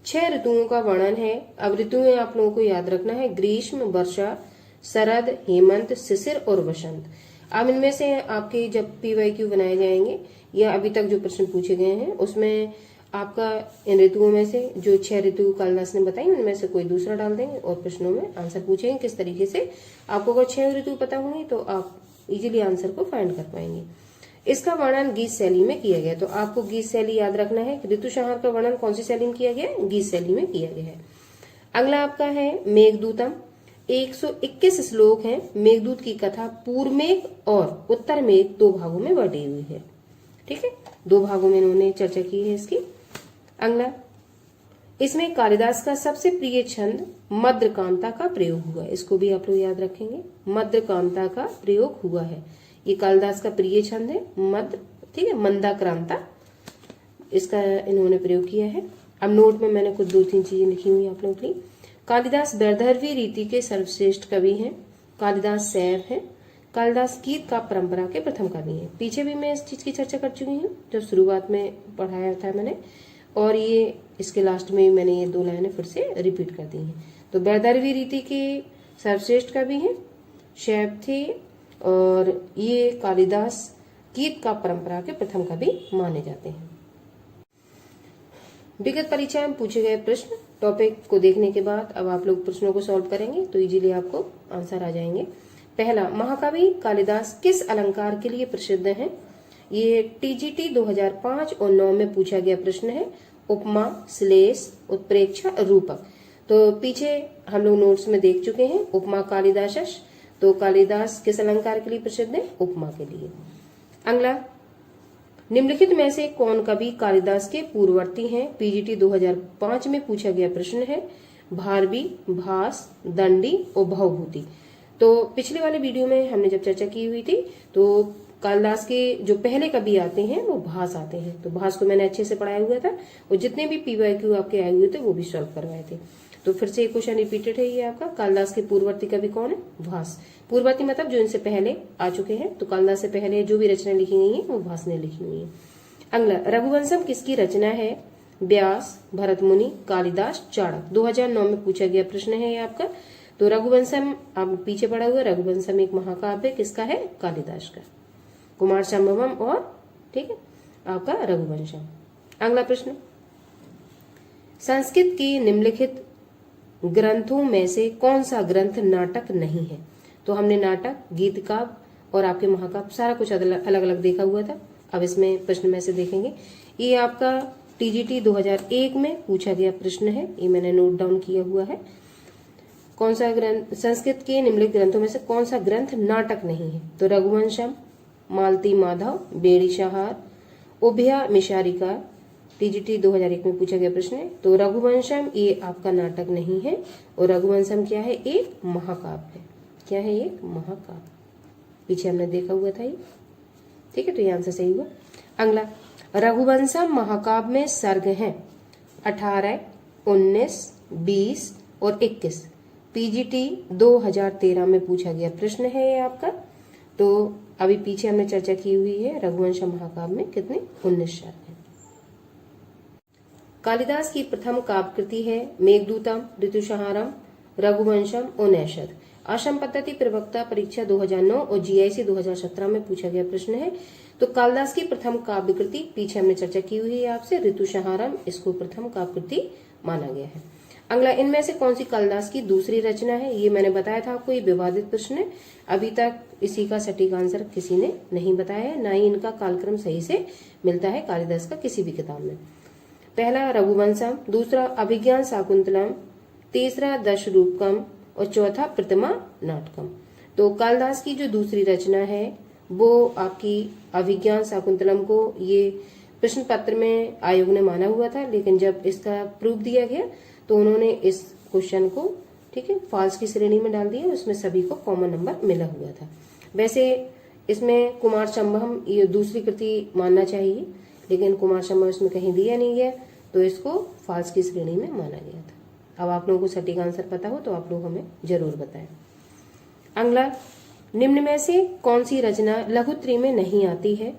[SPEAKER 1] 6 ऋतुओं का वर्णन है। अब ऋतुएं आप लोगों को याद रखना है, ग्रीष्म, वर्षा, शरद, हेमंत, शिशिर और वसंत। अब इनमें से आपके जब PYQ बनाए जाएंगे या अभी तक जो प्रश्न पूछे गए हैं उसमें आपका इन ऋतुओं में से जो 6 ऋतु कालिदास ने बताई उनमें से कोई दूसरा डाल देंगे और प्रश्नों में आंसर पूछेंगे किस तरीके से। आपको अगर 6 ऋतु पता होंगी तो आप इजीली आंसर को फाइंड कर पाएंगे। इसका वर्णन गीत शैली में किया गया, तो आपको गीत शैली याद रखना है। ऋतुसंहार का वर्णन कौन सी शैली में किया गया है, गीत शैली में किया गया है। अगला आपका है मेघदूतम, 121 श्लोक हैं। मेघदूत की कथा पूर्व मेघ और उत्तर मेघ 2 भागों में बटी हुई है। ठीक है, 2 भागों में इन्होंने चर्चा की है इसकी। अगला, इसमें कालिदास का सबसे प्रिय छंद मद्रकांता का प्रयोग हुआ है, इसको भी आप लोग याद रखेंगे। मद्रकांता का प्रयोग हुआ है, ये कालिदास का प्रिय छंद है मद्र। ठीक है, मंदाक्रांता इसका इन्होंने प्रयोग किया है। अब नोट में मैंने कुछ 2-3 चीजें लिखी हुई आप लोगों के लिए। कालिदास वैदर्भी रीति के सर्वश्रेष्ठ कवि हैं। कालिदास शैव हैं। कालिदास गीत का परंपरा के प्रथम कवि हैं। पीछे भी मैं इस चीज की चर्चा कर चुकी हूँ जब शुरुआत में पढ़ाया था मैंने, और ये इसके लास्ट में मैंने ये 2 लाइनें फिर से रिपीट कर दी हैं। तो वैदर्भी रीति के सर्वश्रेष्ठ कवि हैं, शैव थे और ये कालिदास गीत का परंपरा के प्रथम कवि माने जाते हैं। विगत परीक्षा में पूछे गए प्रश्न टॉपिक को देखने के बाद अब आप लोग प्रश्नों को सॉल्व करेंगे तो इजीली आपको आंसर आ जाएंगे। पहला, महाकवि कालिदास किस अलंकार के लिए प्रसिद्ध हैं? ये TGT 2005 और 9 में पूछा गया प्रश्न है। उपमा, श्लेष, उत्प्रेक्षा, रूपक। तो पीछे हम लोग नोट्स में देख चुके हैं उपमा कालिदासस्। तो कालिदास किस अलंकार के लिए प्रसिद्ध है? उपमा के लिए। अगला, निम्नलिखित में से कौन कवि कालिदास के पूर्ववर्ती हैं? PGT 2005 में पूछा गया प्रश्न है। भारवी, भास, दंडी और भवभूति। तो पिछले वाले वीडियो में हमने जब चर्चा की हुई थी तो कालिदास के जो पहले कवि आते हैं वो भास आते हैं। तो भास को मैंने अच्छे से पढ़ाया हुआ था और जितने भी PYQ आपके आए हुए थे वो भी सॉल्व करवाए थे। तो फिर से एक क्वेश्चन रिपीटेड है ये आपका, कालिदास के पूर्ववर्ती कवि कौन है? भास। पूर्ववर्ती मतलब जो इनसे पहले आ चुके हैं, तो कालिदास से पहले जो भी रचना लिखी गई है वो भास ने लिखी हुई है। अगला, रघुवंशम किसकी रचना है? व्यास, भरत मुनि, कालिदास, चाणक्य। 2009 में पूछा गया प्रश्न है ये आपका। तो रघुवंशम आप पीछे पड़ा हुआ, रघुवंशम एक महाकाव्य किसका है? कालिदास का। कुमार संभवम और ठीक है आपका रघुवंशम। अगला प्रश्न, संस्कृत के निम्नलिखित ग्रंथों में से कौन सा ग्रंथ नाटक नहीं है? तो हमने नाटक, गीत काव्य और आपके महाकाव्य सारा कुछ अलग अलग देखा हुआ था। अब इसमें प्रश्न में से देखेंगे, ये आपका TGT 2001 में पूछा गया प्रश्न है, ये मैंने नोट डाउन किया हुआ है। कौन सा ग्रंथ, संस्कृत के निम्नलिखित ग्रंथों में से कौन सा ग्रंथ नाटक नहीं है? तो रघुवंशम, मालती माधव, बेड़ी शहार, उभया मिशारिका, TGT 2001 में पूछा गया प्रश्न है। तो रघुवंशम ये आपका नाटक नहीं है और रघुवंशम क्या है? एक महाकाव्य है। क्या है? एक महाकाव्य। पीछे हमने देखा हुआ था ये, ठीक है, तो ये आंसर सही हुआ। अगला, रघुवंशम महाकाव्य में सर्ग हैं 18, 19, 20 और 21। PGT 2013 में पूछा गया प्रश्न है ये आपका। तो अभी पीछे हमने चर्चा की हुई है, रघुवंशम महाकाव्य में कितने? 19 सर्ग हैं। कालिदास की प्रथम काव्य कृति है मेघदूतम, ऋतुसंहारम, रघुवंशम और नैषध। आश्रम पद्धति प्रवक्ता परीक्षा 2009 और GIC 2017 में पूछा गया प्रश्न है। तो कालिदास की प्रथम काव्य कृति पीछे हमने चर्चा की हुई है आपसे, ऋतुसंहारम, इसको प्रथम काव्य कृति माना गया है। अगला, इनमें से कौन सी कालिदास की दूसरी रचना है? ये मैंने बताया था आपको, ये विवादित प्रश्न है। अभी तक इसी का सटीक आंसर किसी ने नहीं बताया है, ना ही इनका कालक्रम सही से मिलता है कालिदास का किसी भी किताब में। पहला रघुवंशम, दूसरा अभिज्ञान शाकुंतलम, तीसरा दशरूपकम और चौथा प्रतिमा नाटकम। तो कालिदास की जो दूसरी रचना है वो आपकी अभिज्ञान शाकुंतलम को ये प्रश्न पत्र में आयोग ने माना हुआ था, लेकिन जब इसका प्रूफ दिया गया तो उन्होंने इस क्वेश्चन को ठीक है फॉल्स की श्रेणी में डाल दिया, उसमें सभी को कॉमन नंबर मिला हुआ था। वैसे इसमें कुमार संभवम ये दूसरी कृति मानना चाहिए, लेकिन कुमार संभव इसमें कहीं दिया नहीं गया, तो इसको फॉल्स की श्रेणी में माना गया था। अब आप लोगों को सटीक आंसर पता हो तो आप लोग हमें जरूर बताएं। अगला, निम्न में से कौन सी रचना लघुत्री में नहीं आती है?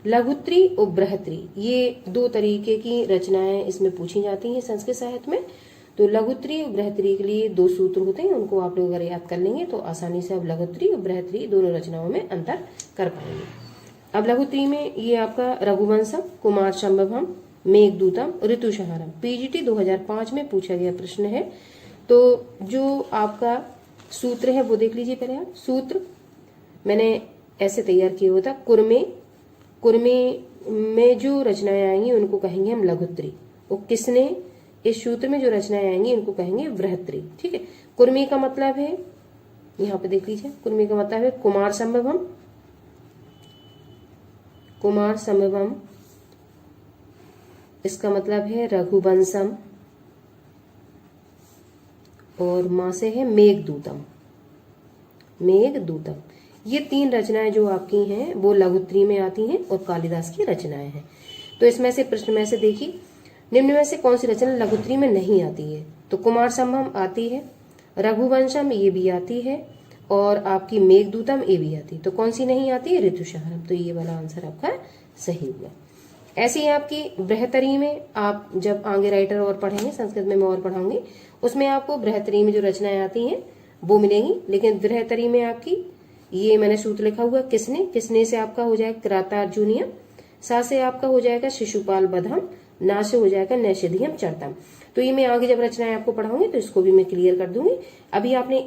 [SPEAKER 1] लघुत्री और बृहत्री, ये दो तरीके की रचनाएं इसमें पूछी जाती हैं संस्कृत साहित्य में। तो लघुत्री और बृहत्री के लिए दो सूत्र होते हैं, उनको आप लोग अगर याद कर लेंगे तो आसानी से आप लघुत्री और बृहत्री दोनों रचनाओं में अंतर कर पाएंगे। अब लघुत्री में ये आपका रघुवंशम, कुमार संभवम, मेघदूतम, ऋतुसंहारम, PGT 2005 में पूछा गया प्रश्न है। तो जो आपका सूत्र है वो देख लीजिए पहले आप। सूत्र मैंने ऐसे तैयार किया हुआ था, कुर्मे में जो रचनाएं आएंगी उनको कहेंगे हम लघुत्री, और किसने इस सूत्र में जो रचनाएं आएंगी उनको कहेंगे बृहत्री। ठीक है, कुर्मी का मतलब है, यहाँ पे देख लीजिए, कुर्मी का मतलब है कुमार संभवम, कुमार संभवम, इसका मतलब है रघुवंशम, और मां से है मेघदूतम, मेघदूतम। ये तीन रचनाएं जो आपकी हैं वो लघुत्री में आती हैं और कालिदास की रचनाएं हैं। तो इसमें से प्रश्न में से देखिए, निम्न में से कौन सी रचना लघुत्री में नहीं आती है? तो कुमार संभवम आती है, रघुवंशम ये भी आती है, और आपकी मेघदूतम ये भी आती है। तो कौन सी नहीं आती है? ऋतुसंहारम। तो ये वाला आंसर आपका सही हुआ। ऐसे ही आपकी बृहत्तरी में आप जब आगे राइटर और पढ़ेंगे, संस्कृत में मैं और पढ़ाऊंगी, उसमें आपको बृहत्तरी में जो रचनाएं आती हैं वो मिलेंगी। लेकिन बृहत्तरी में आपकी ये मैंने सूत्र लिखा हुआ, किसने से आपका हो जाएगा क्रातार्जुनियम, सा से आपका हो जाएगा शिशुपाल बधम, ना से हो जाएगा नैषधियम चरतम। तो ये मैं आगे जब रचनाएं आपको पढ़ाऊंगी तो इसको भी मैं क्लियर कर दूंगी। अभी आपने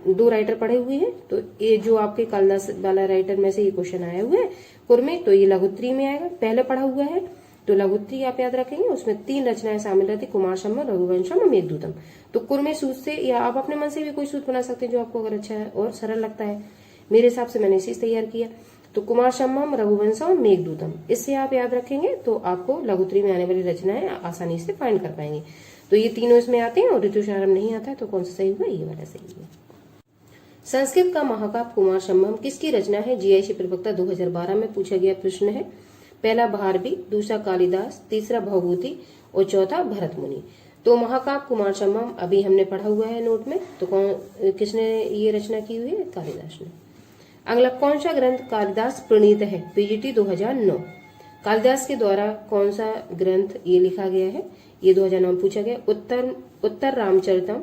[SPEAKER 1] दो राइटर पढ़े हुए हैं, तो ये जो आपके कालिदास वाला राइटर में से ये क्वेश्चन आया हुआ है कुर्मे, तो ये लघुत्री में आएगा, पहले पढ़ा हुआ है। तो लघुत्री आप याद रखेंगे, उसमें तीन रचनाएं शामिल रहती, कुमार संभव, रघुवंशम और मेघदूतम। तो कुर्मे सूत्र से, या आप अपने मन से भी कोई सूत्र बना सकते हैं जो आपको अगर अच्छा है और सरल लगता है। मेरे हिसाब से मैंने इसी तैयार किया। तो कुमार संभवम, रघुवंशम, मेघदूतम, इससे आप याद रखेंगे तो आपको लघुत्री में आने वाली रचनाएं आसानी से फाइंड कर पाएंगे। तो ये तीनों इसमें आते हैं और ऋतुसंहारम नहीं आता है, तो कौन सा सही हुआ? ये वाला सही हुआ। संस्कृत का महाकाव्य कुमार संभवम किसकी रचना है? जीआईसी प्रवक्ता 2012 में पूछा गया प्रश्न है। पहला भारवी, दूसरा कालिदास, तीसरा भवभूति और चौथा भरत मुनि। तो महाकाव्य कुमार संभवम अभी हमने पढ़ा हुआ है नोट में। तो किसने ये रचना की हुई है? कालिदास ने। अगला, कौन सा ग्रंथ कालिदास प्रणीत है? पीजीटी 2009। कालिदास के द्वारा कौन सा ग्रंथ ये लिखा गया है? ये 2009 में पूछा गया। उत्तर रामचरितम,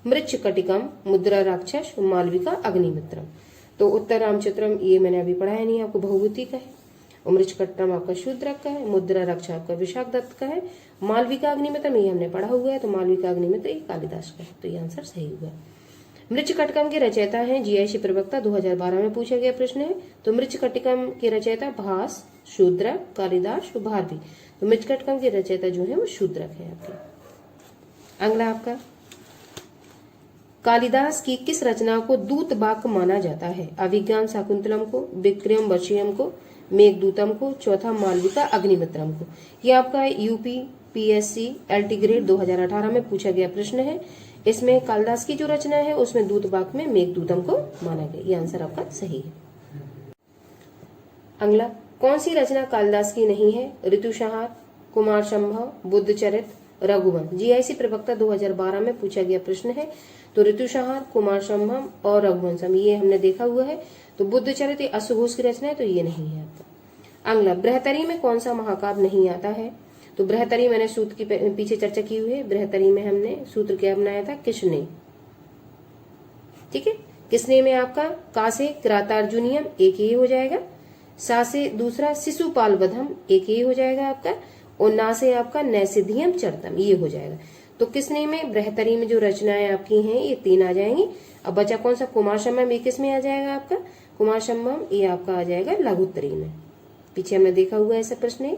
[SPEAKER 1] मृच्छकटिकम, मुद्रा राक्षस, मालविका अग्निमित्रम। तो उत्तर रामचरितम ये मैंने अभी पढ़ा है नहीं, आपको भवभूति का है। और मृच्छकटिकम आपका शूद्रक का है। मुद्रा राक्षस आपका विशाखदत्त का है। मालविका अग्निमित्रम ये हमने पढ़ा हुआ है। तो मालविका अग्निमित्र ये कालिदास का है। तो ये आंसर सही हुआ। मृच्छकटिकम के रचयिता हैं जीआईसी प्रवक्ता 2012 में पूछा गया प्रश्न है। तो मृच्छकटिकम के रचयिता भास, शूद्रक, कालिदास, भारवी। तो मृच्छकटिकम के रचयिता जो है वो शूद्रक है आपके। अगला आपका, कालिदास की किस रचना को दूत वाक्य माना जाता है? अभिज्ञान शाकुंतलम को, विक्रम वर्षियम को, मेघदूतम को, चौथा मालविका अग्निमित्रम को। ये आपका यूपी पीएससी एलटी ग्रेड 2018 में पूछा गया प्रश्न है। इसमें कालिदास की जो रचना है उसमें दूत वाक्य में मेघदूतम को माना गया। ये आंसर आपका सही है। अगला, कौन सी रचना कालिदास की नहीं है? ऋतुसंहार, कुमार संभव, बुद्धचरित, रघुवंश। जीआईसी प्रवक्ता 2012 में पूछा गया प्रश्न है। तो ऋतुसंहार, कुमार संभव और रघुवंशम ये हमने देखा हुआ है। तो बुद्धचरित अश्वघोष की रचना है, तो ये नहीं है आपका। अगला, बृहत्तरी में कौन सा महाकाव्य नहीं आता है? तो बृहत्तरी मैंने सूत्र की पीछे चर्चा की हुई है। बृहत्तरी में हमने सूत्र क्या बनाया था? किसने। ठीक है, किसने में आपका का से किरातार्जुनियम एक ही हो जाएगा। सा से दूसरा शिशुपाल वधम एक ही हो जाएगा आपका। और ना से आपका नैसिधियम चरतम ये हो जाएगा। तो किसने में बृहत्तरी में जो रचनाएं आपकी हैं ये 3 आ जाएंगी। अब बचा कौन सा? कुमार संभवम। ये किस में आ जाएगा आपका? कुमार संभवम ये आपका आ जाएगा लघुत्तरी में। पीछे हमने देखा हुआ है ऐसा प्रश्न।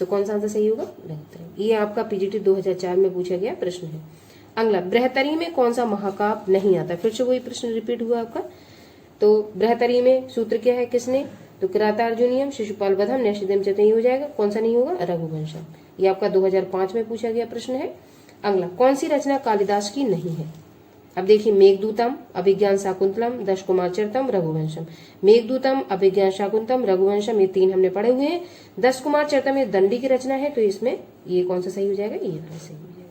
[SPEAKER 1] तो कौन सा आंसर सही होगा? बृहत्तरी। ये आपका पीजीटी 2004 में पूछा गया प्रश्न है। अगला, बृहत्तरी में कौन सा महाकाव्य नहीं आता? फिर से वही प्रश्न रिपीट हुआ आपका। तो बृहत्तरी में सूत्र क्या है? किसने? तो किरातार्जुनियम, शिशुपाल वधम, नैषधीयम चतुर्थ हो जाएगा। कौन सा नहीं होगा? रघुवंशम। ये आपका 2005 में पूछा गया प्रश्न है। अगला, कौन सी रचना कालिदास की नहीं है? अब देखिए, मेघदूतम, अभिज्ञान शाकुंतलम, दश कुमार चरितम, रघुवंशम। मेघदूतम, अभिज्ञान शाकुंतलम, रघुवंशम ये 3 हमने पढ़े हुए हैं। दश कुमार चरितम ये दंडी की रचना है। तो इसमें ये कौन सा सही हो जाएगा? ये वाला सही हो जाएगा।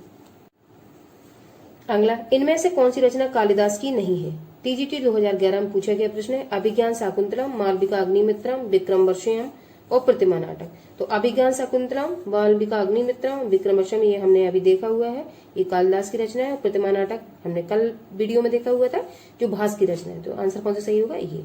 [SPEAKER 1] अगला, इनमें से कौन सी रचना कालिदास की नहीं है? टीजीटी 2011 में पूछा गया प्रश्न है। अभिज्ञान शाकुंतलम, मालविका अग्निमित्रम, विक्रम वर्षियम और प्रतिमा नाटक। तो अभिज्ञान शाकुंतलम, मालविका अग्निमित्रम, विक्रम वर्षियम ये हमने अभी देखा हुआ है, ये कालिदास की रचना है। और प्रतिमा नाटक हमने कल वीडियो में देखा हुआ था जो भास की रचना है। तो आंसर कौन सा सही होगा? ये।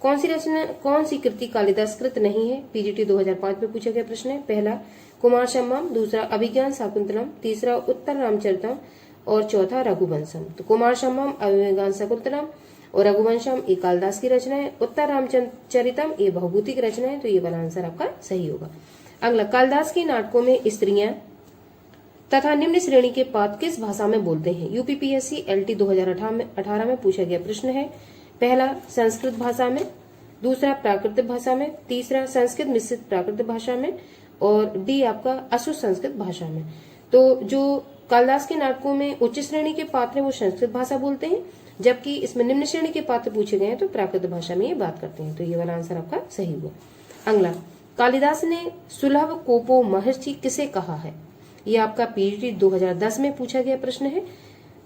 [SPEAKER 1] कौन सी रचना, कौन सी कृति कालिदास कृत नहीं है? पीजीटी 2005 में पूछा गया प्रश्न है। पहला कुमार संभवम, दूसरा अभिज्ञान शाकुंतलम, तीसरा उत्तर रामचरितम और चौथा रघुवंशम। तो कुमार संभवम, अभिज्ञान शाकुंतलम और रघुवंशम ये कालिदास की रचना है। उत्तर रामचरितम ये भवभूति की रचना है। तो ये वाला आंसर आपका सही होगा। अगला, कालिदास के नाटकों में स्त्रियां तथा निम्न श्रेणी के पात्र किस भाषा में बोलते हैं? यूपीपीएससी एलटी 2018 में पूछा गया प्रश्न है। पहला संस्कृत भाषा में, दूसरा प्राकृतिक भाषा में, तीसरा संस्कृत मिश्रित प्राकृतिक भाषा में और डी आपका अशुद्ध संस्कृत भाषा में। तो जो कालिदास के नाटकों में उच्च श्रेणी के पात्र हैं वो संस्कृत भाषा बोलते हैं, जबकि इसमें निम्न श्रेणी के पात्र पूछे गए हैं तो प्राकृत भाषा में ये बात करते हैं। तो ये वाला आंसर आपका सही हुआ। अगला, कालिदास ने सुलभ कोपो महर्षि किसे कहा है? ये आपका पीजीटी 2010 में पूछा गया प्रश्न है।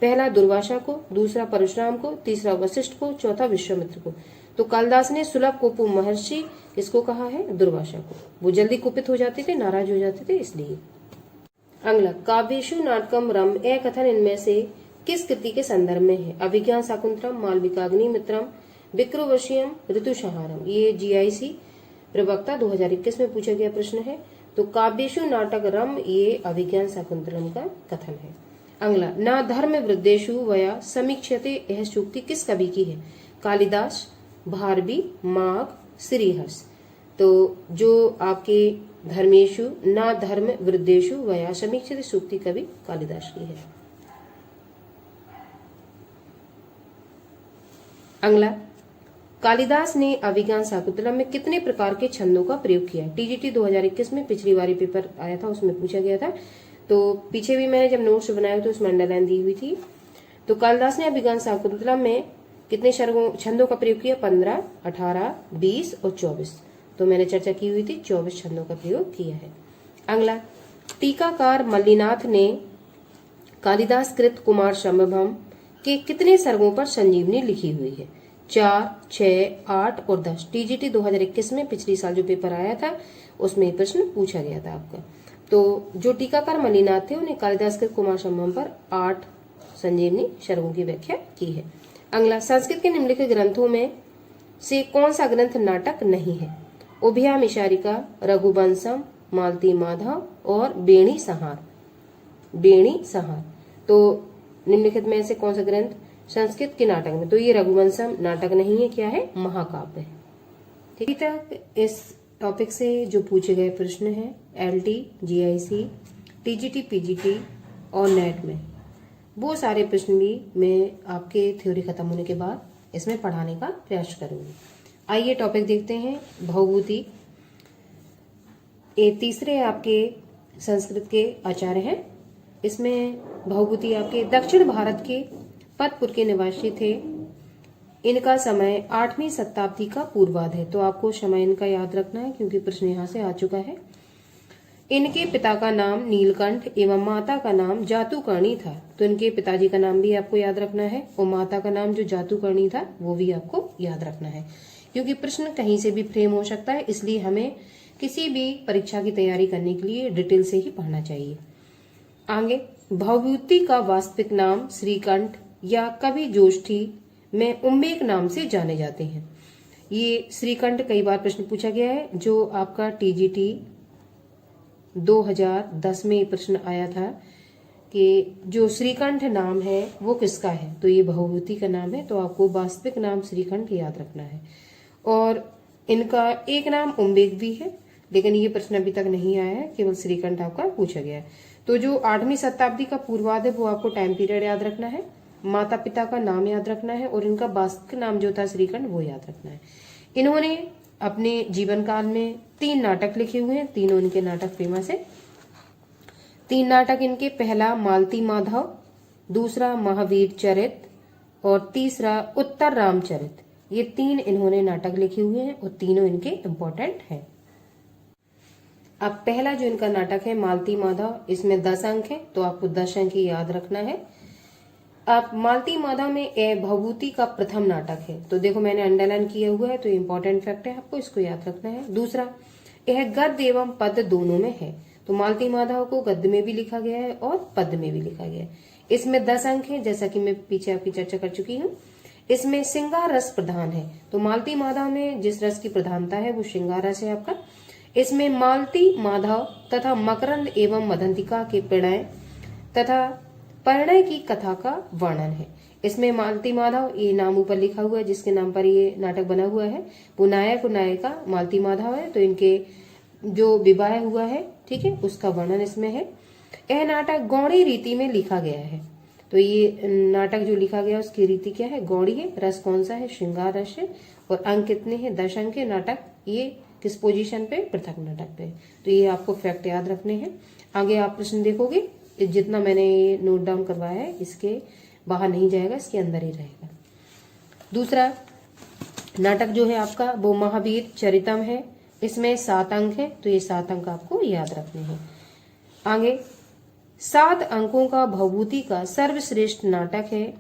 [SPEAKER 1] पहला दुर्वासा को, दूसरा परशुराम को, तीसरा वशिष्ठ को, चौथा विश्वामित्र को। तो कालिदास ने सुलभ कोपो महर्षि किसको कहा है? दुर्वासा को। वो जल्दी कुपित हो जाते थे, नाराज हो जाते थे, इसलिए। अगला, काव्येषु नाटकम रम ए कथन इनमें से किस कृति के संदर्भ में है? अभिज्ञान शाकुंतलम, मालविका अग्निमित्रम, विक्रमवर्षियम, ऋतुसंहारम। ये जीआईसी प्रवक्ता 2021 में पूछा गया प्रश्न है। तो काव्येषु नाटक रम ये अभिज्ञान शाकुंतलम का कथन है। अगला, न धर्म वृद्धेषु वया समीक्षते यह सूक्ति किस कवि की है? कालिदास, भारवी, माघ, श्रीहर्ष। तो जो आपके धर्मेशु न धर्म वृद्धेषु वया समीक्षित सूक्ति कवि कालिदास की है। अगला, कालिदास ने अभिज्ञान शाकुंतलम में कितने प्रकार के छंदों का प्रयोग किया? टीजीटी 2021 में पिछली बारी पेपर आया था उसमें पूछा गया था। तो पीछे भी मैंने जब नोट्स बनाया तो उसमें अंडरलाइन दी हुई थी। तो कालिदास ने अभिज्ञान शाकुंतलम में कितने छंदों का प्रयोग किया? 15, 18, 20 और 24। तो मैंने चर्चा की हुई थी, 24 छंदों का प्रयोग किया है। अगला, टीकाकार मल्लिनाथ ने कालिदास कृत कुमार संभवम के कितने सर्गों पर संजीवनी लिखी हुई है? 4, 6, 8 और 10। टीजीटी 2021 में पिछली साल जो पेपर आया था उसमें प्रश्न पूछा गया था आपका। तो जो टीकाकार मल्लिनाथ थे उन्हें कालिदास कृत कुमार संभवम पर 8 संजीवनी सर्गों की व्याख्या की है। अगला, संस्कृत के निम्नलिखित ग्रंथों में से कौन सा ग्रंथ नाटक नहीं है? उभयामिशारिका, रघुवंशम, मालती माधव और बेणी संहार। तो निम्नलिखित में से कौन सा ग्रंथ संस्कृत के नाटक में? तो ये रघुवंशम नाटक नहीं है, क्या है? महाकाव्य है। ठीक है, इस टॉपिक से जो पूछे गए प्रश्न हैं LT, GIC, TGT, PGT और नेट में, वो सारे प्रश्न भी मैं आपके थ्योरी खत्म होने के बाद इसमें पढ़ाने का प्रयास करूंगी। आइए टॉपिक देखते हैं, भवभूति। ये तीसरे आपके संस्कृत के आचार्य हैं। इसमें भवभूति आपके दक्षिण भारत के पदपुर के निवासी थे। इनका समय 8वीं शताब्दी का पूर्वार्ध है। तो आपको समय इनका याद रखना है क्योंकि प्रश्न यहाँ से आ चुका है। इनके पिता का नाम नीलकंठ एवं माता का नाम जातुकर्णी था। तो इनके पिताजी का नाम भी आपको याद रखना है और माता का नाम जो जातुकर्णी था वो भी आपको याद रखना है, क्योंकि प्रश्न कहीं से भी फ्रेम हो सकता है। इसलिए हमें किसी भी परीक्षा की तैयारी करने के लिए डिटेल से ही पढ़ना चाहिए। आगे, भवभूति का वास्तविक नाम श्रीकंठ या कवि जोष्ठी में उम्मेक नाम से जाने जाते हैं। ये श्रीकंठ कई बार प्रश्न पूछा गया है, जो आपका TGT 2010 में प्रश्न आया था कि जो श्रीकंठ नाम है वो किसका है? तो ये भवभूति का नाम है। तो आपको वास्तविक नाम श्रीकंठ याद रखना है। और इनका एक नाम उम्बेक भी है, लेकिन ये प्रश्न अभी तक नहीं आया है, केवल श्रीकंठ आपका पूछा गया है। तो जो 8वीं शताब्दी का पूर्वार्ध है वो आपको टाइम पीरियड याद रखना है, माता पिता का नाम याद रखना है और इनका वास्तविक नाम जो था श्रीकंठ वो याद रखना है। इन्होंने अपने जीवन काल में 3 नाटक लिखे हुए हैं। तीनों इनके नाटक फेमस है। 3 नाटक इनके, पहला मालती माधव, दूसरा महावीर चरित और तीसरा उत्तर रामचरित। ये 3 इन्होंने नाटक लिखे हुए हैं और तीनों इनके इम्पोर्टेंट हैं। अब पहला जो इनका नाटक है मालती माधव, इसमें 10 अंक है, तो आपको 10 अंक ही याद रखना है। अब मालती माधव में भवभूति का प्रथम नाटक है। तो देखो मैंने अंडरलाइन किया हुआ है, तो इम्पोर्टेंट फैक्ट है, आपको इसको याद रखना है। दूसरा, यह गद्य एवं पद दोनों में है। तो मालती माधव को गद्य में भी लिखा गया है और पद में भी लिखा गया है। इसमें 10 अंक है, जैसा कि मैं पीछे आपकी चर्चा कर चुकी हूँ। इसमें श्रृंगार रस प्रधान है। तो मालती माधव में जिस रस की प्रधानता है वो श्रृंगार रस है आपका। इसमें मालती माधव तथा मकरंद एवं मदंतिका के प्रणय तथा परिणय की कथा का वर्णन है। इसमें मालती माधव, ये नाम ऊपर लिखा हुआ है जिसके नाम पर ये नाटक बना हुआ है, वो नायक और नायिका मालती माधव है। तो इनके जो विवाह हुआ है, ठीक है, उसका वर्णन इसमें है। यह नाटक गौड़ी रीति में लिखा गया है। तो ये नाटक जो लिखा गया उसकी रीति क्या है? गौड़ी है। रस कौन सा है? श्रृंगार रस है। और अंक कितने हैं? 10 अंक के। नाटक ये किस पोजीशन पे? पृथक नाटक पे। तो ये आपको फैक्ट याद रखने हैं। आगे आप प्रश्न देखोगे, जितना मैंने ये नोट डाउन करवाया है इसके बाहर नहीं जाएगा, इसके अंदर ही रहेगा। दूसरा नाटक जो है आपका वो महावीर चरितम है। इसमें 7 अंक है, तो ये 7 अंक आपको याद रखने हैं। आगे 7 अंकों का भवभूति का सर्वश्रेष्ठ नाटक है।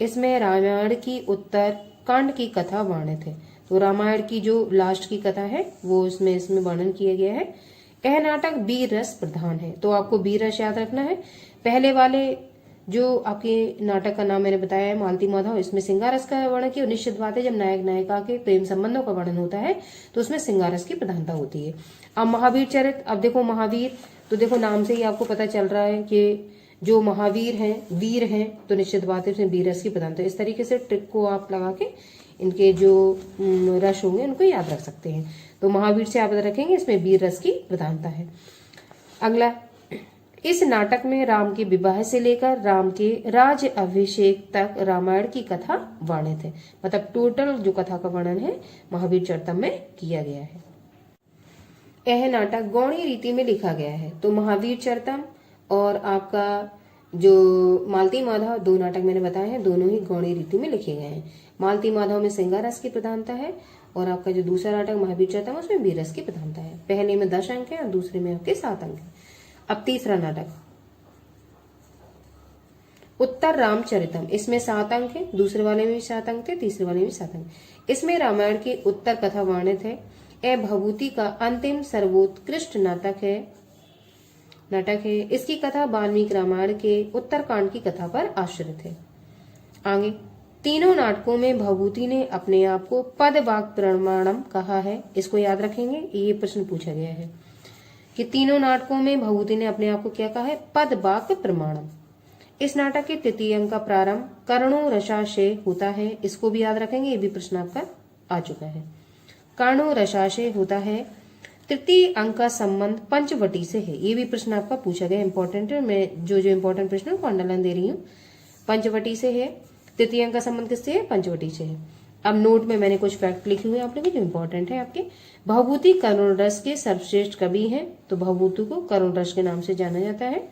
[SPEAKER 1] इसमें रामायण की उत्तर कांड की कथा वर्णित है। तो रामायण की जो लास्ट की कथा है वो इसमें वर्णन किया गया है। यह नाटक वीर रस प्रधान है। तो आपको वीर रस याद रखना है। पहले वाले जो आपके नाटक का नाम मैंने बताया है मालती माधव, इसमें श्रृंगार रस का वर्णन किया। निश्चित बात है, जब नायक नायिका के प्रेम संबंधों का वर्णन होता है तो उसमें श्रृंगार रस की प्रधानता होती है। अब महावीर चरित, अब देखो महावीर, तो देखो नाम से ही आपको पता चल रहा है कि जो महावीर हैं, वीर हैं, तो निश्चित बात है उसमें वीर रस की प्रधानता। इस तरीके से ट्रिक को आप लगा के इनके जो रस होंगे उनको याद रख सकते हैं। तो महावीर से आप रखेंगे, इसमें वीर रस की प्रधानता है। अगला, इस नाटक में राम के विवाह से लेकर राम के राज्य अभिषेक तक रामायण की कथा वर्णित है। मतलब टोटल जो कथा का वर्णन है महावीर चरितम में किया गया है। यह नाटक गौड़ी रीति में लिखा गया है। तो महावीर चरितम और आपका जो मालती माधव 2 नाटक मैंने बताए हैं, दोनों ही गौड़ी रीति में लिखे गए हैं। मालती माधव में श्रृंगार रस की प्रधानता है और आपका जो दूसरा नाटक महावीर चरितम उसमें वीर रस की प्रधानता है। पहले में 10 अंक है और दूसरे में आपके 7 अंक है। अब तीसरा नाटक उत्तर रामचरितम, इसमें 7 अंक है, दूसरे वाले में भी 7 अंक है, तीसरे वाले में भी 7 अंक। इसमें रामायण की उत्तर कथा वर्णित है। ए भभूति का अंतिम सर्वोत्कृष्ट नाटक है। इसकी कथा वाल्मीकि रामायण के उत्तरकांड की कथा पर आश्रित है। आगे तीनों नाटकों में भभूति ने अपने आप को पद वाक् प्रमाणम कहा है। इसको याद रखेंगे, ये प्रश्न पूछा गया है कि तीनों नाटकों में भभूति ने अपने आप को क्या कहा है, पद वाक् प्रमाणम। इस नाटक के तृतीय अंक का प्रारंभ कर्णो रसाशय होता है। इसको भी याद रखेंगे, ये भी प्रश्न आपका आ चुका है। कर्णो रसाशय होता है। तृतीय अंक का संबंध पंचवटी से है। ये भी प्रश्न आपका पूछा गया, इंपॉर्टेंट है। मैं जो इंपॉर्टेंट प्रश्न को अंडरलाइन दे रही हूँ। पंचवटी से है। तृतीय अंक का संबंध किससे है, पंचवटी से है। अब नोट में मैंने कुछ फैक्ट लिखे हुए हैं आप लोग जो इंपॉर्टेंट है आपके। भभूति करुण रस के सर्वश्रेष्ठ कवि हैं, तो भभूति को करुण रस के नाम से जाना जाता है।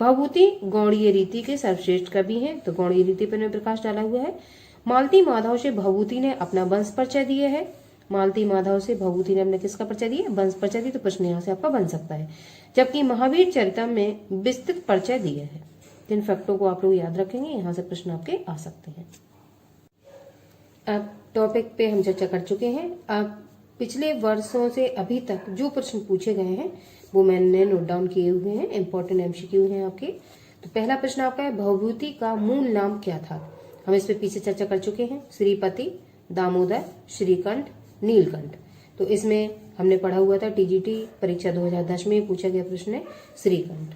[SPEAKER 1] भभूति गौड़ीय रीति के सर्वश्रेष्ठ कवि हैं, तो गौड़ीय रीति पर प्रकाश डाला हुआ है। मालती माधव से भभूति ने अपना वंश परिचय दिया है। मालती माधव से भभूति ने अपने किसका परिचय दिया, वंश परिचय दिया। तो प्रश्न यहाँ से आपका बन सकता है। जबकि महावीर चरितम में विस्तृत परिचय दिया है। इन फैक्टों को आप लोग याद रखेंगे, यहाँ से प्रश्न आपके आ सकते हैं। अब टॉपिक पे हम चर्चा कर चुके हैं। अब पिछले वर्षों से अभी तक जो प्रश्न पूछे गए हैं वो मैंने नोट डाउन किए हुए हैं, इंपॉर्टेंट एमसीक्यू हैं आपके। तो पहला प्रश्न आपका है, भभूति का मूल नाम क्या था। हम इस पे पीछे चर्चा कर चुके हैं। श्रीपति, दामोदर, श्रीकंठ, नीलकंठ। तो इसमें हमने पढ़ा हुआ था टीजीटी परीक्षा 2010 में पूछा गया प्रश्न है श्रीकंठ।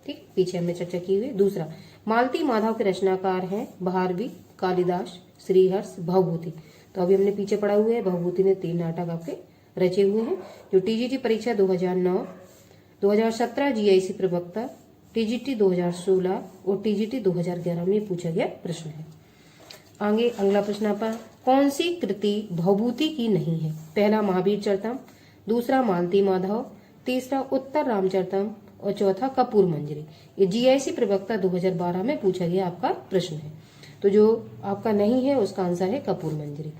[SPEAKER 1] ठीक, पीछे हमने चर्चा की हुई। दूसरा, मालती माधव के रचनाकार हैं भारवी, कालिदास, श्रीहर्ष, भभूति। तो अभी हमने पीछे पढ़ा हुआ है, भभूति ने 3 नाटक आपके रचे हुए हैं जो टीजीटी परीक्षा 2009, 2017 जीआईसी प्रवक्ता, टीजीटी 2016 और टीजीटी 2011 में पूछा गया प्रश्न है। आगे अगला प्रश्न आपका, कौन सी कृति भभूति की नहीं है। पहला महावीर चरितम, दूसरा मालती माधव, तीसरा उत्तर रामचरितम और चौथा कपूर मंजरी। ये जीआईसी प्रवक्ता 2012 में पूछा गया आपका प्रश्न है। तो जो आपका नहीं है उसका आंसर है कपूर मंजरी।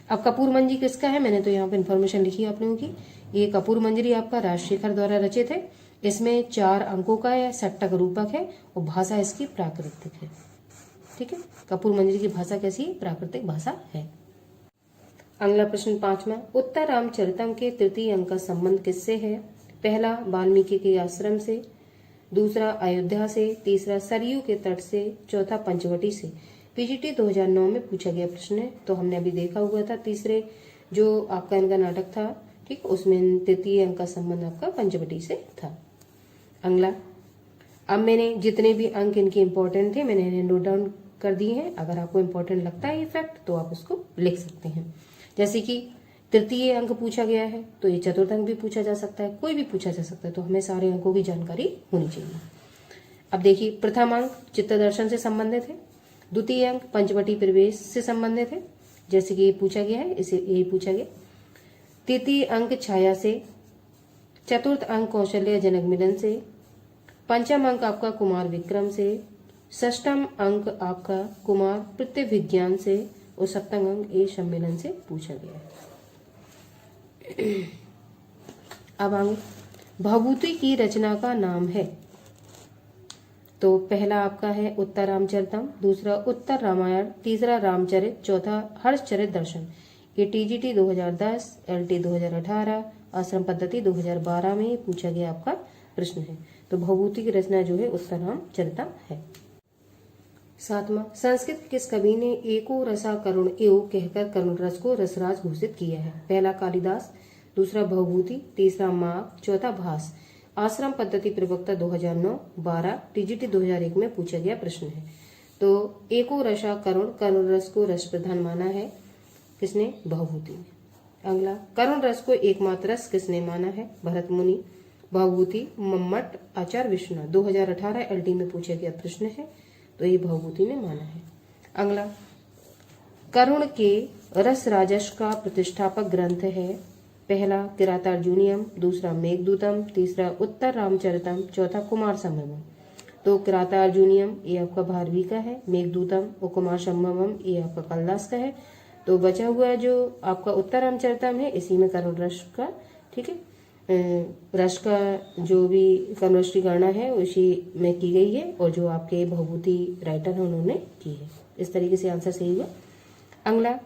[SPEAKER 1] अब कपूर मंजरी किसका है, मैंने तो यहाँ पे इन्फॉर्मेशन लिखी है आप लोगों की। ये कपूर मंजरी आपका राजशेखर द्वारा रचित है। इसमें 4 अंकों का है, षट्टक रूपक है और भाषा इसकी प्राकृतिक है। ठीक है, कपूर मंजरी की भाषा कैसी है, प्राकृतिक भाषा है। अगला प्रश्न 5वां, उत्तर रामचरितम के तृतीय अंक का संबंध किससे है। पहला वाल्मीकि के आश्रम से, दूसरा अयोध्या से, तीसरा सरयू के तट से, चौथा पंचवटी से। पीजीटी 2009 में पूछा गया प्रश्न है। तो हमने अभी देखा हुआ था तीसरे जो आपका इनका नाटक था, ठीक, उसमें तृतीय अंक का संबंध आपका पंचवटी से था। अगला, अब मैंने जितने भी अंक इनके इंपॉर्टेंट थे मैंने इन्हें नोट डाउन कर दिए हैं। अगर आपको इंपॉर्टेंट लगता है ये फैक्ट तो आप उसको लिख सकते हैं। जैसे कि तृतीय अंक पूछा गया है तो ये चतुर्थ अंक भी पूछा जा सकता है, कोई भी पूछा जा सकता है। तो हमें सारे अंकों की जानकारी होनी चाहिए। अब देखिए, प्रथम अंक चित्त दर्शन से संबंधित है, द्वितीय अंक पंचवटी प्रवेश से संबंधित है, जैसे कि ये पूछा गया है, इसे यही पूछा गया। तृतीय अंक छाया से, चतुर्थ अंक कौशल्य जनक मिलन से, पंचम अंक आपका कुमार विक्रम से, षष्ठम अंक आपका कुमार प्रत्यय विज्ञान से और सप्तम अंक ए सम्मेलन से पूछा गया है। अब आगे, भभूति की रचना का नाम है। तो पहला आपका है उत्तर रामचरितम, दूसरा उत्तर रामायण, तीसरा रामचरित, चौथा हर्षचरित दर्शन। ये टीजीटी 2010, एलटी 2018, आश्रम पद्धति 2012 में पूछा गया आपका प्रश्न है। तो भभूति की रचना जो है उत्तर रामचरितम है। 7वां, संस्कृत किस कवि ने एको रसा करुण एव कहकर करुण रस को रसराज घोषित किया है। पहला कालिदास, दूसरा भभूति, तीसरा माघ, चौथा भास। आश्रम पद्धति प्रवक्ता 2009-12, टीजीटी 2001 में पूछा गया प्रश्न है। तो एको रसा करुण रस को रस प्रधान माना है किसने, भभूति ने। अगला, करुण रस को एकमात्र रस किसने माना है, भरत मुनि। भभूति, मम्मट, आचार्य विश्वनाथ। 2018 एलटी में पूछा गया प्रश्न है, तो ये भभूति ने माना है। अगला, करुण के रस राजस का प्रतिष्ठापक ग्रंथ है। पहला किरातार्जुनीयम, दूसरा मेघदूतम, तीसरा उत्तर रामचरितम, चौथा कुमार संभवम। तो किराता अर्जुनियम ये आपका भारवी का है, मेघदूतम उपमा संभवम ये आपका कालिदास का है। तो बचा हुआ जो आपका उत्तरामचरितम है इसी में करुण रस का, ठीक है, रस का जो भी कन्वर्ष्टि गणना है उसी में की गई है और जो आपके भभूति राइटर हैं उन्होंने की है। इस तरीके से आंसर सही हुआ। अगला,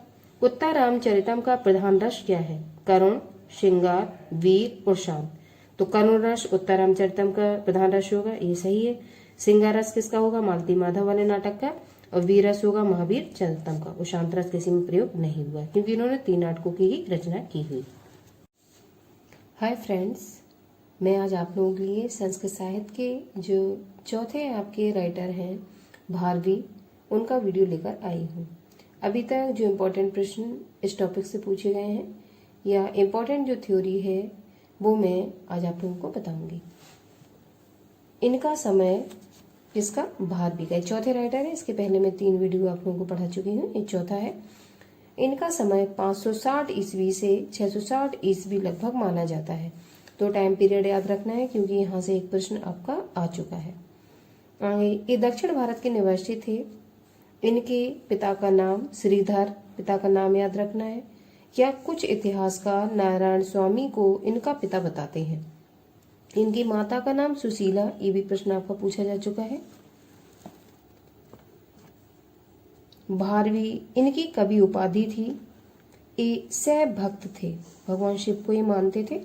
[SPEAKER 1] उत्तरामचरितम का प्रधान रस क्या है? करुण, श्रृंगार, वीर और शांत। तो करुण रस उत्तरामचरितम का प्रधान रस होगा, ये सही है। श्रृंगार रस किसका होगा? मालती माधव वाले नाटक का। और वीर रस होगा महावीर चंद्रतम का। और शांत रस किसी में प्रयोग नहीं हुआ क्योंकि इन्होंने 3 नाटकों की ही रचना की हुई। हाय फ्रेंड्स, मैं आज आप लोगों के लिए संस्कृत साहित्य के जो चौथे आपके राइटर हैं भारवी, उनका वीडियो लेकर आई हूँ। अभी तक जो इम्पोर्टेंट प्रश्न इस टॉपिक से पूछे गए हैं या इम्पोर्टेंट जो थ्योरी है वो मैं आज आप लोगों को बताऊंगी। इनका समय किसका? भारवी का। चौथे राइटर है, इसके पहले मैं 3 वीडियो आप लोगों को पढ़ा चुकी हूँ, ये चौथा है। इनका समय 560 ईस्वी से 660 ईस्वी लगभग माना जाता है। तो टाइम पीरियड याद रखना है क्योंकि यहाँ से एक प्रश्न आपका आ चुका है। आगे, ये दक्षिण भारत के निवासी थे। इनके पिता का नाम श्रीधर, पिता का नाम याद रखना है। या कुछ इतिहासकार नारायण स्वामी को इनका पिता बताते हैं। इनकी माता का नाम सुशीला, ये भी प्रश्न आपका पूछा जा चुका है। भारवी इनकी कवि उपाधि थी। ये सह भक्त थे, भगवान शिव को ये मानते थे।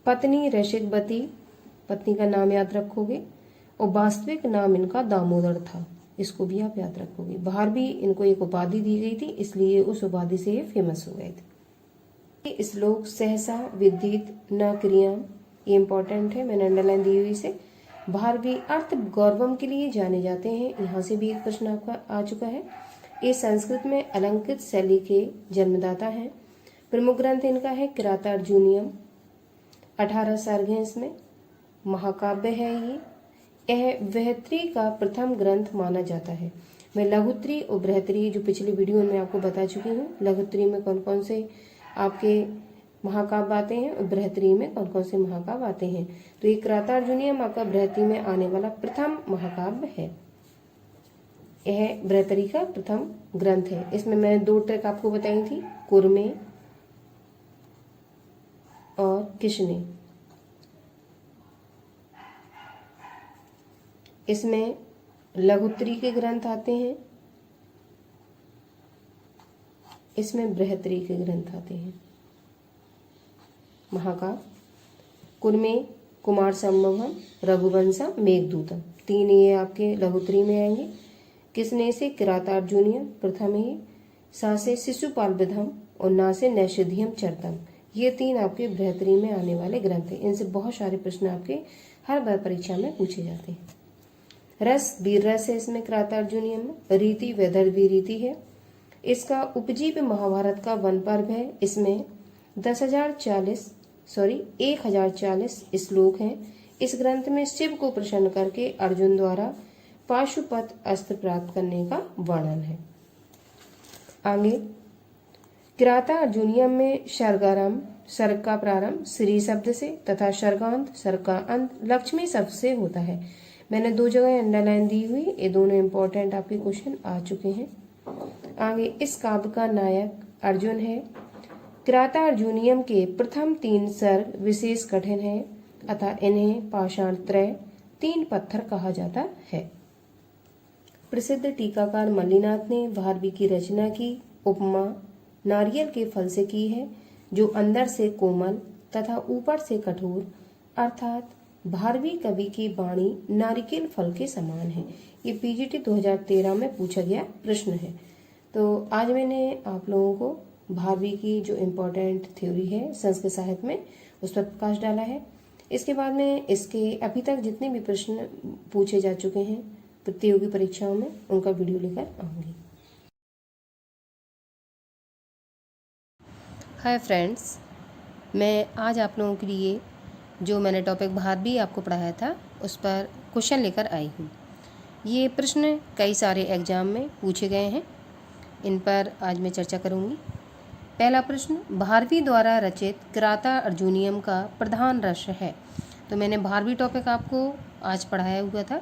[SPEAKER 1] पत्नी रसिकवती, पत्नी का नाम याद रखोगे। और वास्तविक नाम इनका दामोदर था, इसको भी आप याद रखोगे। भारवी इनको एक उपाधि दी गई थी, इसलिए उस उपाधि से ये फेमस हो गए थे। श्लोक सहसा विदित न क्रिया, ये इंपॉर्टेंट है, मैंने अंडरलाइन दी हुई से। भारवी अर्थ गौरवम के लिए जाने जाते हैं, यहाँ से भी एक प्रश्न आपका आ चुका है। ये संस्कृत में अलंकृत शैली के जन्मदाता हैं। प्रमुख ग्रंथ इनका है किराता अर्जुनियम, 18 सर्ग हैं इसमें। महाकाव्य है ये। यह बृहत्री का प्रथम ग्रंथ माना जाता है। मैं लघुत्री और बृहत्री जो पिछली वीडियो में आपको बता चुकी हूँ, लघुत्री में कौन कौन से आपके महाकाव्य आते हैं और बृहत्री में कौन कौन से महाकाव्य आते हैं। तो ये किराता अर्जुनियम आपका बृहत्री में आने वाला प्रथम महाकाव्य है। यह बृहत्री का प्रथम ग्रंथ है। इसमें मैंने 2 ट्रैक आपको बताई थी, कुरमे और किशने। इसमें लघुत्री के ग्रंथ आते हैं, इसमें बृहत्री के ग्रंथ आते हैं। महाकाव्य कुरमे, कुमार संभवम, रघुवंशम, मेघदूतम, 3 ये आपके लघुत्री में आएंगे। किसने से? किराता अर्जुनियम प्रथम ही, सा से शिशुपाल विधम और ना से नैषधियम चरतम, ये 3 आपके बृहत्री में आने वाले ग्रंथ हैं। इनसे बहुत सारे प्रश्न आपके हर बार परीक्षा में पूछे जाते हैं। रस वीर रस है इसमें किराता अर्जुनियम में। रीति वैदर्भी रीति है। इसका उपजीव महाभारत का वन पर्व है। इसमें 1040 श्लोक हैं। इस ग्रंथ में शिव को प्रसन्न करके अर्जुन द्वारा पाशुपत अस्त्र प्राप्त करने का वर्णन है। आगे, किराता अर्जुनियम में सर्ग का प्रारंभ श्री शब्द से तथा सर्गांत, सर्ग का अंत लक्ष्मी शब्द से होता है। मैंने 2 जगह अंडरलाइन दी हुई, ये दोनों इंपॉर्टेंट आपके क्वेश्चन आ चुके हैं। आगे, इस काव्य का नायक अर्जुन है। किराता अर्जुनियम के प्रथम 3 सर्ग विशेष कठिन हैं अतः इन्हें पाषाण त्रय 3 पत्थर कहा जाता है। प्रसिद्ध टीकाकार मल्लिनाथ ने भारवी की रचना की उपमा नारियल के फल से की है, जो अंदर से कोमल तथा ऊपर से कठोर, अर्थात भारवी कवि की वाणी नारिकेल फल के समान है। ये पीजीटी 2013 में पूछा गया प्रश्न है। तो आज मैंने आप लोगों को भारवी की जो इम्पोर्टेंट थ्योरी है संस्कृत साहित्य में उस पर प्रकाश डाला है। इसके बाद में इसके अभी तक जितने भी प्रश्न पूछे जा चुके हैं प्रतियोगी परीक्षाओं में, उनका वीडियो लेकर आऊंगी। हाय फ्रेंड्स, मैं आज आप लोगों के लिए जो मैंने टॉपिक भारवी आपको पढ़ाया था उस पर क्वेश्चन लेकर आई हूँ। ये प्रश्न कई सारे एग्जाम में पूछे गए हैं, इन पर आज मैं चर्चा करूँगी। पहला प्रश्न, भारवी द्वारा रचित किराता अर्जुनियम का प्रधान रस है। तो मैंने भारवी टॉपिक आपको आज पढ़ाया हुआ था।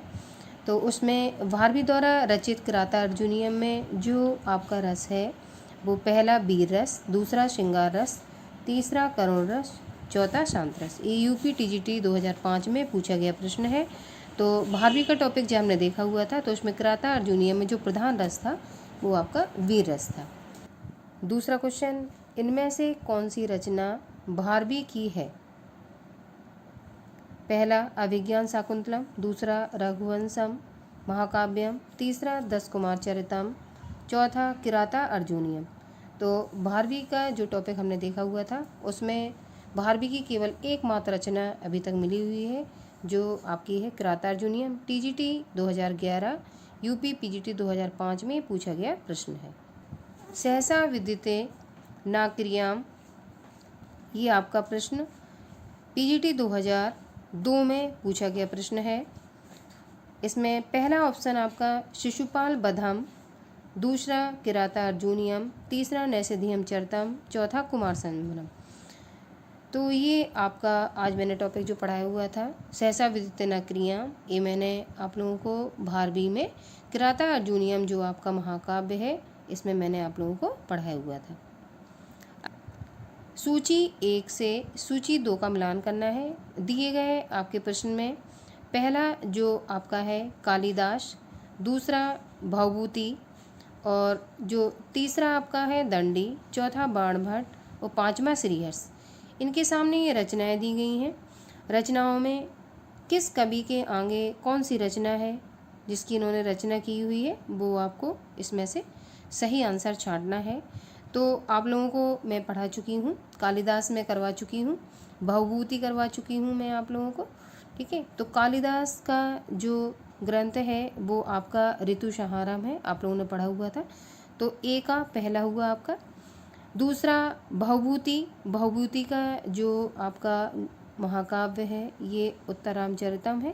[SPEAKER 1] तो उसमें भारवी द्वारा रचित किराता अर्जुनीयम में जो आपका रस है वो पहला वीर रस, दूसरा श्रृंगार रस, तीसरा करुण रस, चौथा शांत रस। ये यूपी टीजीटी 2005 में पूछा गया प्रश्न है। तो भारवी का टॉपिक जो हमने देखा हुआ था, तो उसमें किराता अर्जुनीयम में जो प्रधान रस था वो आपका वीर रस था। दूसरा क्वेश्चन, इनमें से कौन सी रचना भारवी की है? पहला अभिज्ञान शाकुंतलम, दूसरा रघुवंशम महाकाव्यम, तीसरा दस कुमार चरितम, चौथा किराता अर्जुनीयम। तो भारवी का जो टॉपिक हमने देखा हुआ था उसमें भारवी की केवल एकमात्र रचना अभी तक मिली हुई है जो आपकी है किराता अर्जुनीयम। टीजीटी 2011, यूपी पीजीटी 2005 में पूछा गया प्रश्न है। सहसा विदिते न क्रियाम, ये आपका प्रश्न पीजीटी 2002 में पूछा गया प्रश्न है। इसमें पहला ऑप्शन आपका शिशुपाल बधम, दूसरा किराता अर्जुनीयम, तीसरा नैषधीयम चरितम, चौथा कुमार संभवम। तो ये आपका आज मैंने टॉपिक जो पढ़ाया हुआ था सहसा विदिते न क्रिया, ये मैंने आप लोगों को भारवी में किराता अर्जुनीयम जो आपका महाकाव्य है इसमें मैंने आप लोगों को पढ़ाया हुआ था। सूची 1 से सूची 2 का मिलान करना है। दिए गए आपके प्रश्न में पहला जो आपका है कालिदास, दूसरा भवभूति, और जो तीसरा आपका है दंडी, चौथा बाणभट्ट और पांचवा श्रीहर्ष। इनके सामने ये रचनाएं दी गई हैं। रचनाओं में किस कवि के आगे कौन सी रचना है जिसकी इन्होंने रचना की हुई है वो आपको इसमें से सही आंसर छांटना है। तो आप लोगों को मैं पढ़ा चुकी हूँ, कालिदास में करवा चुकी हूँ, भवभूति करवा चुकी हूँ मैं आप लोगों को, ठीक है। तो कालिदास का जो ग्रंथ है वो आपका ऋतुसंहारम है, आप लोगों ने पढ़ा हुआ था। तो ए का पहला हुआ आपका। दूसरा भवभूति, भवभूति का जो आपका महाकाव्य है ये उत्तरामचरितम है।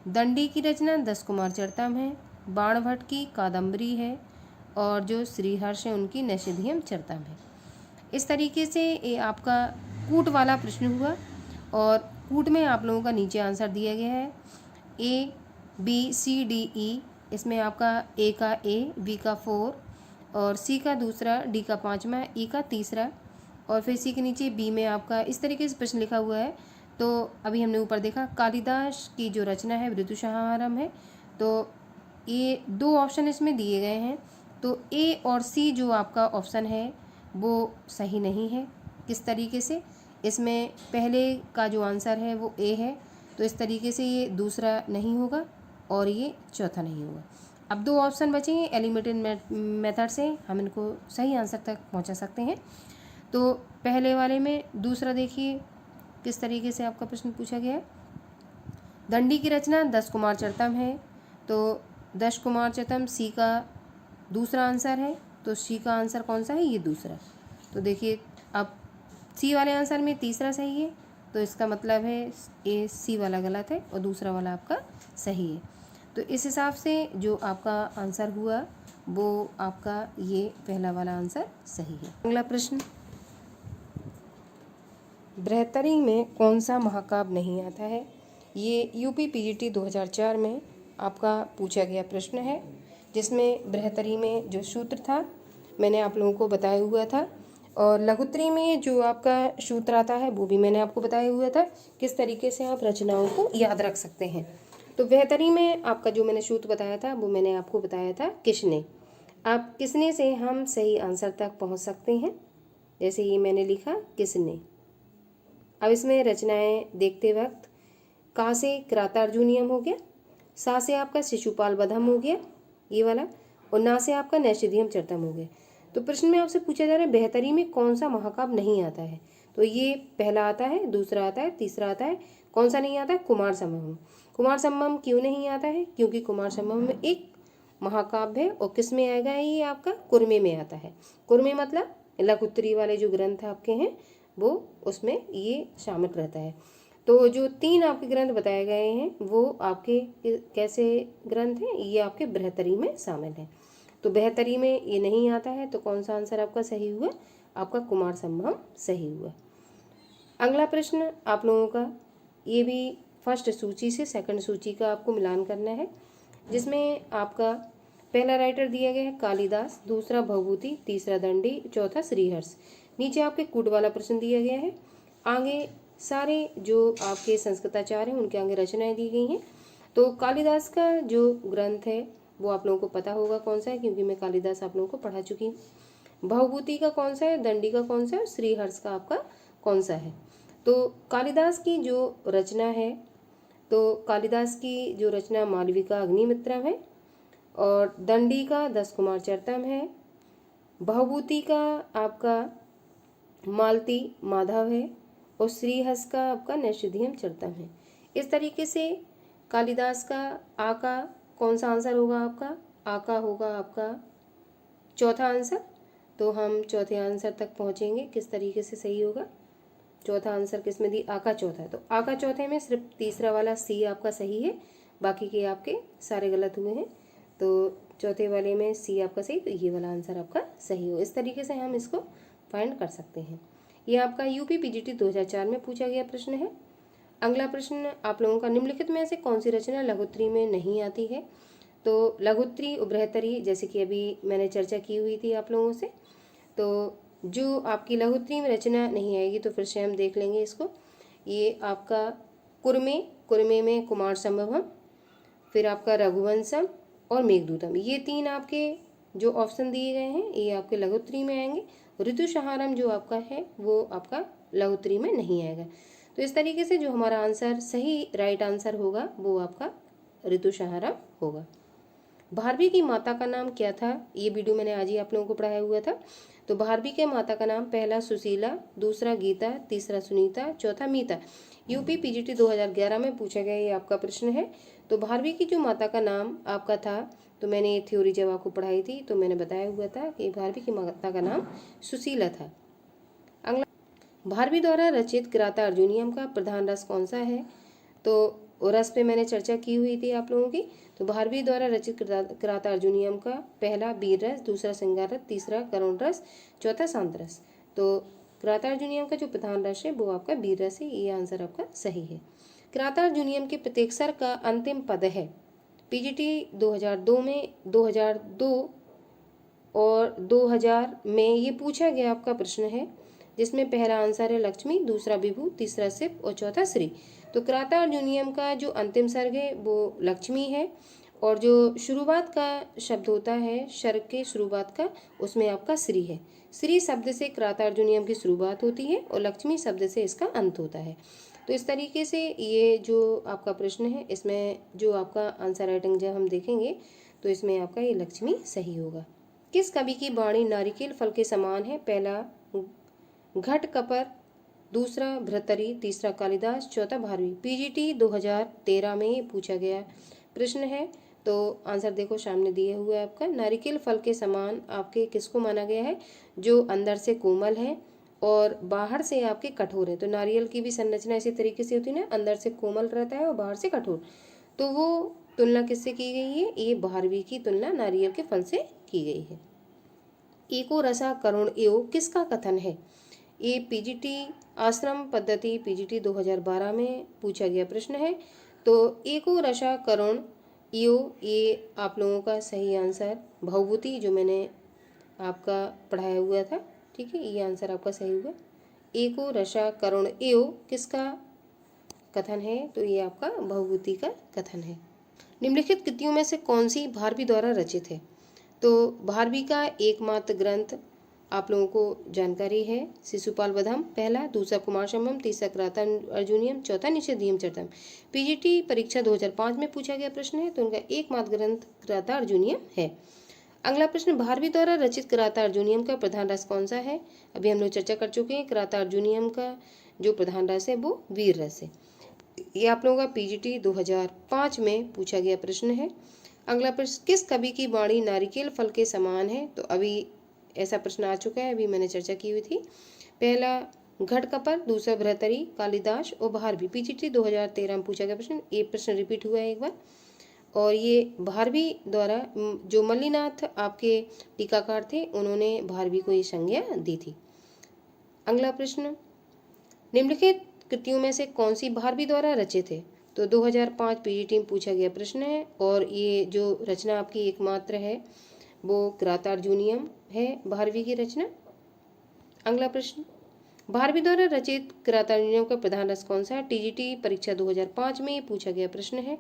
[SPEAKER 1] दंडी की रचना दस कुमार चरितम है। बाणभट्ट की कादम्बरी है और जो श्रीहर्ष है उनकी नैषधीयम चरितम है। इस तरीके से ये आपका कूट वाला प्रश्न हुआ और कूट में आप लोगों का नीचे आंसर दिया गया है A B C D E. इसमें आपका ए का ए, बी का 4 और सी का दूसरा, डी का 5वां, ई का तीसरा और फिर सी के नीचे बी में आपका इस तरीके से प्रश्न लिखा हुआ है। तो अभी हमने ऊपर देखा कालिदास की जो रचना है ऋतुसंहारम है। तो ये 2 ऑप्शन इसमें दिए गए हैं। तो ए और सी जो आपका ऑप्शन है वो सही नहीं है। किस तरीके से? इसमें पहले का जो आंसर है वो ए है, तो इस तरीके से ये दूसरा नहीं होगा और ये चौथा नहीं होगा। अब 2 ऑप्शन बचे हैं, एलिमिनेटेड मेथड से हम इनको सही आंसर तक पहुंचा सकते हैं। तो पहले वाले में दूसरा देखिए किस तरीके से आपका प्रश्न पूछा गया है। दंडी की रचना दस कुमार चरितम है, तो दस कुमार चरितम सी का दूसरा आंसर है। तो सी का आंसर कौन सा है? ये दूसरा। तो देखिए अब सी वाले आंसर में तीसरा सही है, तो इसका मतलब है ए सी वाला गलत है और दूसरा वाला आपका सही है। तो इस हिसाब से जो आपका आंसर हुआ वो आपका ये पहला वाला आंसर सही है। अगला प्रश्न, बृहत्तरी में कौन सा महाकाव्य नहीं आता है? ये यूपी पीजीटी 2004 में आपका पूछा गया प्रश्न है, जिसमें बृहत्तरी में जो सूत्र था मैंने आप लोगों को बताया हुआ था और लघुत्तरी में जो आपका सूत्र आता है वो भी मैंने आपको बताया हुआ था किस तरीके से आप रचनाओं को याद रख सकते हैं। तो बृहत्तरी में आपका जो मैंने सूत्र बताया था वो मैंने आपको बताया था किसने। आप किसने से हम सही आंसर तक पहुंच सकते हैं, जैसे ये मैंने लिखा किसने। अब इसमें रचनाएं देखते वक्त का से किराता अर्जुनीयम हो गया, सा से आपका शिशुपाल बधम हो गया ये वाला, और ना से आपका नैषधीयम चरितम हो गया। तो प्रश्न में आपसे पूछा जा रहा है बृहत्तरी में कौन सा महाकाव्य नहीं आता है? तो ये पहला आता है, दूसरा आता है, तीसरा आता है, कौन सा नहीं आता है? कुमार संभवम। कुमार संभवम क्यों नहीं आता है? क्योंकि कुमार संभवम में एक महाकाव्य है और किस में आएगा? ये आपका कुरमे में आता है। कुरमे मतलब लघुत्तरी वाले जो ग्रंथ आपके हैं वो उसमें ये शामिल रहता है। तो जो 3 आपके ग्रंथ बताए गए हैं वो आपके कैसे ग्रंथ हैं? ये आपके बृहत्तरी में शामिल हैं। तो बृहत्तरी में ये नहीं आता है, तो कौन सा आंसर आपका सही हुआ? आपका कुमार संभवम सही हुआ। अगला प्रश्न आप लोगों का, ये भी फर्स्ट सूची से सेकंड सूची का आपको मिलान करना है। जिसमें आपका पहला राइटर दिया गया है कालिदास, दूसरा भवभूति, तीसरा दंडी, चौथा श्रीहर्ष। नीचे आपके कूट वाला प्रश्न दिया गया है। आगे सारे जो आपके संस्कृताचार्य हैं उनके आगे रचनाएं दी गई हैं। तो कालिदास का जो ग्रंथ है वो आप लोगों को पता होगा कौन सा है, क्योंकि मैं कालिदास आप लोगों को पढ़ा चुकी हूँ। भवभूति का कौन सा है, दंडी का कौन सा है, और श्रीहर्ष का आपका कौन सा है। तो कालिदास की जो रचना है, तो कालिदास की जो रचना मालविका अग्निमित्रम है, और दंडी का 10 कुमार चरितम है, भवभूति का आपका मालती माधव है, और श्रीहर्ष का आपका नैषधीयम चरितम है। इस तरीके से कालिदास का आ का कौन सा आंसर होगा आपका, आ का होगा आपका चौथा आंसर। तो हम चौथे आंसर तक पहुंचेंगे, किस तरीके से सही होगा। चौथा आंसर किस में दी, आ का चौथा। तो आ का चौथे में सिर्फ तीसरा वाला सी आपका सही है, बाकी के आपके सारे गलत हुए हैं। तो चौथे वाले में सी आपका सही, तो ये वाला आंसर आपका सही हो। इस तरीके से हम इसको फाइंड कर सकते हैं। ये आपका यूपी पीजीटी 2004 में पूछा गया प्रश्न है। अगला प्रश्न आप लोगों का, निम्नलिखित में से कौन सी रचना लघुत्री में नहीं आती है। तो लघुत्री उभयतरी, जैसे कि अभी मैंने चर्चा की हुई थी आप लोगों से, तो जो आपकी लघुत्री में रचना नहीं आएगी तो फिर से हम देख लेंगे इसको। ये आपका कुरमे में कुमार संभवम, फिर आपका रघुवंशम और मेघदूतम, ये तीन आपके जो ऑप्शन दिए गए हैं ये आपके लघुत्री में आएंगे। ऋतुसंहारम जो आपका है वो आपका लघुत्री में नहीं आएगा। तो इस तरीके से जो हमारा आंसर सही राइट आंसर होगा वो आपका ऋतुसंहारम होगा। भारवी की माता का नाम क्या था, ये वीडियो मैंने आज ही आप लोगों को पढ़ाया हुआ था। तो भारवी के माता का नाम, पहला सुशीला, दूसरा गीता, तीसरा सुनीता, चौथा मीता। यूपी पीजीटी 2011 में पूछा गया ये आपका प्रश्न है। तो भारवी की जो माता का नाम आपका था, तो मैंने ये थ्योरी जब आपको पढ़ाई थी तो मैंने बताया हुआ था कि भारवी की माता का नाम सुशीला था। अगला, भारवी द्वारा रचित किराता अर्जुनियम का प्रधान रस कौन सा है। तो रस पे मैंने चर्चा की हुई थी आप लोगों की। तो भारवी द्वारा रचित किराता अर्जुनियम का पहला वीर रस, दूसरा श्रृंगार रस, तीसरा करुण रस, चौथा शांत रस। तो किराता अर्जुनियम का जो प्रधान रस है वो आपका वीर रस है, ये आंसर आपका सही है। किराता अर्जुनियम के प्रत्यक्षर का अंतिम पद है। पीजीटी 2002 में, 2002 और 2000 में ये पूछा गया आपका प्रश्न है, जिसमें पहला आंसर है लक्ष्मी, दूसरा विभु, तीसरा शिव और चौथा श्री। तो किराता अर्जुनियम का जो अंतिम सर्ग है वो लक्ष्मी है, और जो शुरुआत का शब्द होता है सर्ग के शुरुआत का, उसमें आपका श्री है। श्री शब्द से किराता अर्जुनियम की शुरुआत होती है और लक्ष्मी शब्द से इसका अंत होता है। तो इस तरीके से ये जो आपका प्रश्न है, इसमें जो आपका आंसर राइटिंग जब हम देखेंगे तो इसमें आपका ये लक्ष्मी सही होगा। किस कवि की वाणी नारिकेल फल के समान है। पहला घटकपर, दूसरा भृतरी, तीसरा कालिदास, चौथा भारवी। पीजीटी 2013 में पूछा गया प्रश्न है। तो आंसर देखो सामने दिए हुए आपका, नारिकेल फल के समान आपके किसको माना गया है, जो अंदर से कोमल है और बाहर से आपके कठोर है। तो नारियल की भी संरचना इसी तरीके से होती है ना, अंदर से कोमल रहता है और बाहर से कठोर। तो वो तुलना किससे की गई है, ये भारवी की तुलना नारियल के फल से की गई है। एको रसा करुण एव किसका कथन है। ये पीजीटी आश्रम पद्धति पीजीटी 2012 में पूछा गया प्रश्न है। तो एको रसा करुण यो, ये आप लोगों का सही आंसर भवभूति जो मैंने आपका पढ़ाया हुआ था, ठीक है, ये आंसर आपका सही हुआ। एको रसा करुण एव किसका कथन है, तो ये आपका भवभूति का कथन है। निम्नलिखित कृतियों में से कौन सी भारवी द्वारा रचित है। तो भारवी का एकमात्र ग्रंथ आप लोगों को जानकारी है शिशुपाल वधम पहला, दूसरा कुमार संभवम, तीसरा किराता अर्जुनियम, चौथा निषेधीयम चरितम। पीजीटी परीक्षा 2005 में पूछा गया प्रश्न है, तो उनका एकमात्र ग्रंथ किराता अर्जुनियम है। अगला प्रश्न, भारवी द्वारा रचित किराता अर्जुनियम का प्रधान रस कौन सा है। अभी हम लोग चर्चा कर चुके हैं, किराता अर्जुनियम का जो प्रधान रस है वो वीर रस है। ये आप लोगों का पीजीटी 2005 में पूछा गया प्रश्न है। अगला प्रश्न, किस कवि की वाणी नारिकेल फल के समान है। तो अभी ऐसा प्रश्न आ चुका है, अभी मैंने चर्चा की हुई थी। पहला घटकपर, दूसरा भृतरी, कालिदास और भारवी। पीजीटी 2013 में पूछा गया प्रश्न, ये प्रश्न रिपीट हुआ है एक बार। और ये भारवी द्वारा जो मल्लीनाथ आपके टीकाकार थे, उन्होंने भारवी को ये संज्ञा दी थी। अगला प्रश्न, निम्नलिखित कृतियों में से कौन सी भारवी द्वारा रचित है। तो 2005 पीजीटी में पूछा गया प्रश्न है। और ये जो रचना आपकी एकमात्र है वो ग्रातार्जुनियम है, भारवी की रचना। अगला प्रश्न, भारवी द्वारा रचित ग्रातार्जुनियम का प्रधान रस कौन सा है? टीजीटी परीक्षा 2005 में पूछा गया प्रश्न है।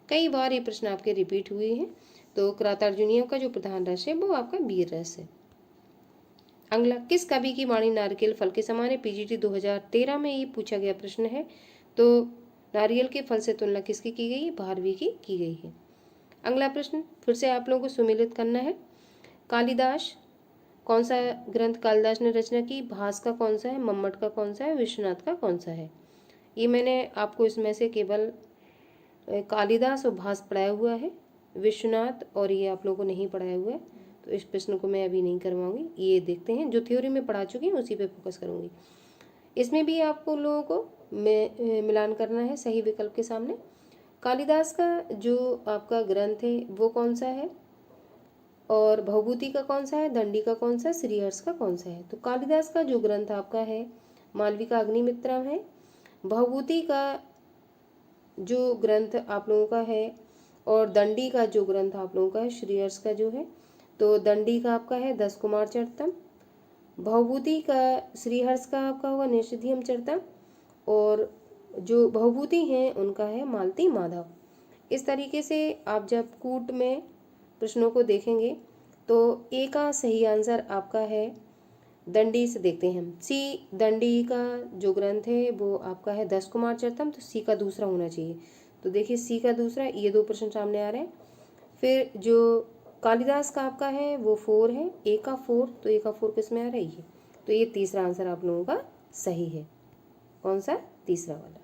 [SPEAKER 1] कई बार ये प्रश्न आपके रिपीट हुए हैं। तो ग्रातार्जुनियम का जो प्रधान रस है वो आपका वीर रस है। अगला, किस कवि की वाणी नारिकेल फल के समान है? पीजीटी 2013 में ये पूछा गया प्रश्न है। तो नारियल के फल से तुलना किसकी की गई है? भारवी की गई है। अगला प्रश्न फिर से आप लोगों को सुमेलित करना है। कालिदास, कौन सा ग्रंथ कालिदास ने रचना की? भास का कौन सा है, मम्मट का कौन सा है, विश्वनाथ का कौन सा है? ये मैंने आपको इसमें से केवल कालिदास और भास पढ़ाया हुआ है, विश्वनाथ और ये आप लोगों को नहीं पढ़ाया हुआ है। तो इस प्रश्न को मैं अभी नहीं करवाऊंगी। ये देखते हैं जो थ्योरी में पढ़ा चुकी हूँ उसी पे फोकस करूंगी। इसमें भी आपको लोगों को मिलान करना है सही विकल्प के सामने। कालिदास का जो आपका ग्रंथ है वो कौन सा है, और भवभूति का कौन सा है, दंडी का कौन सा है, श्रीहर्ष का कौन सा है? तो कालिदास का जो ग्रंथ आपका है मालविका अग्निमित्रम है। भवभूति का जो ग्रंथ आप लोगों का है और दंडी का जो ग्रंथ आप लोगों का है श्रीहर्ष का जो है, तो दंडी का आपका है 10 कुमार चरितम, भवभूति का श्रीहर्ष का आपका होगा निषिध्यम चरितम, और जो भवभूति हैं उनका है मालती माधव। इस तरीके से आप जब कूट में प्रश्नों को देखेंगे तो ए का सही आंसर आपका है दंडी से। देखते हैं हम सी, दंडी का जो ग्रंथ है वो आपका है 10 कुमार चरितम, तो सी का दूसरा होना चाहिए। तो देखिए सी का दूसरा, ये 2 प्रश्न सामने आ रहे हैं। फिर जो कालिदास का आपका है वो 4 है, ए का 4, तो ए का 4 किस में आ रही है? तो ये तीसरा आंसर आप लोगों का सही है। कौन सा? तीसरा वाला।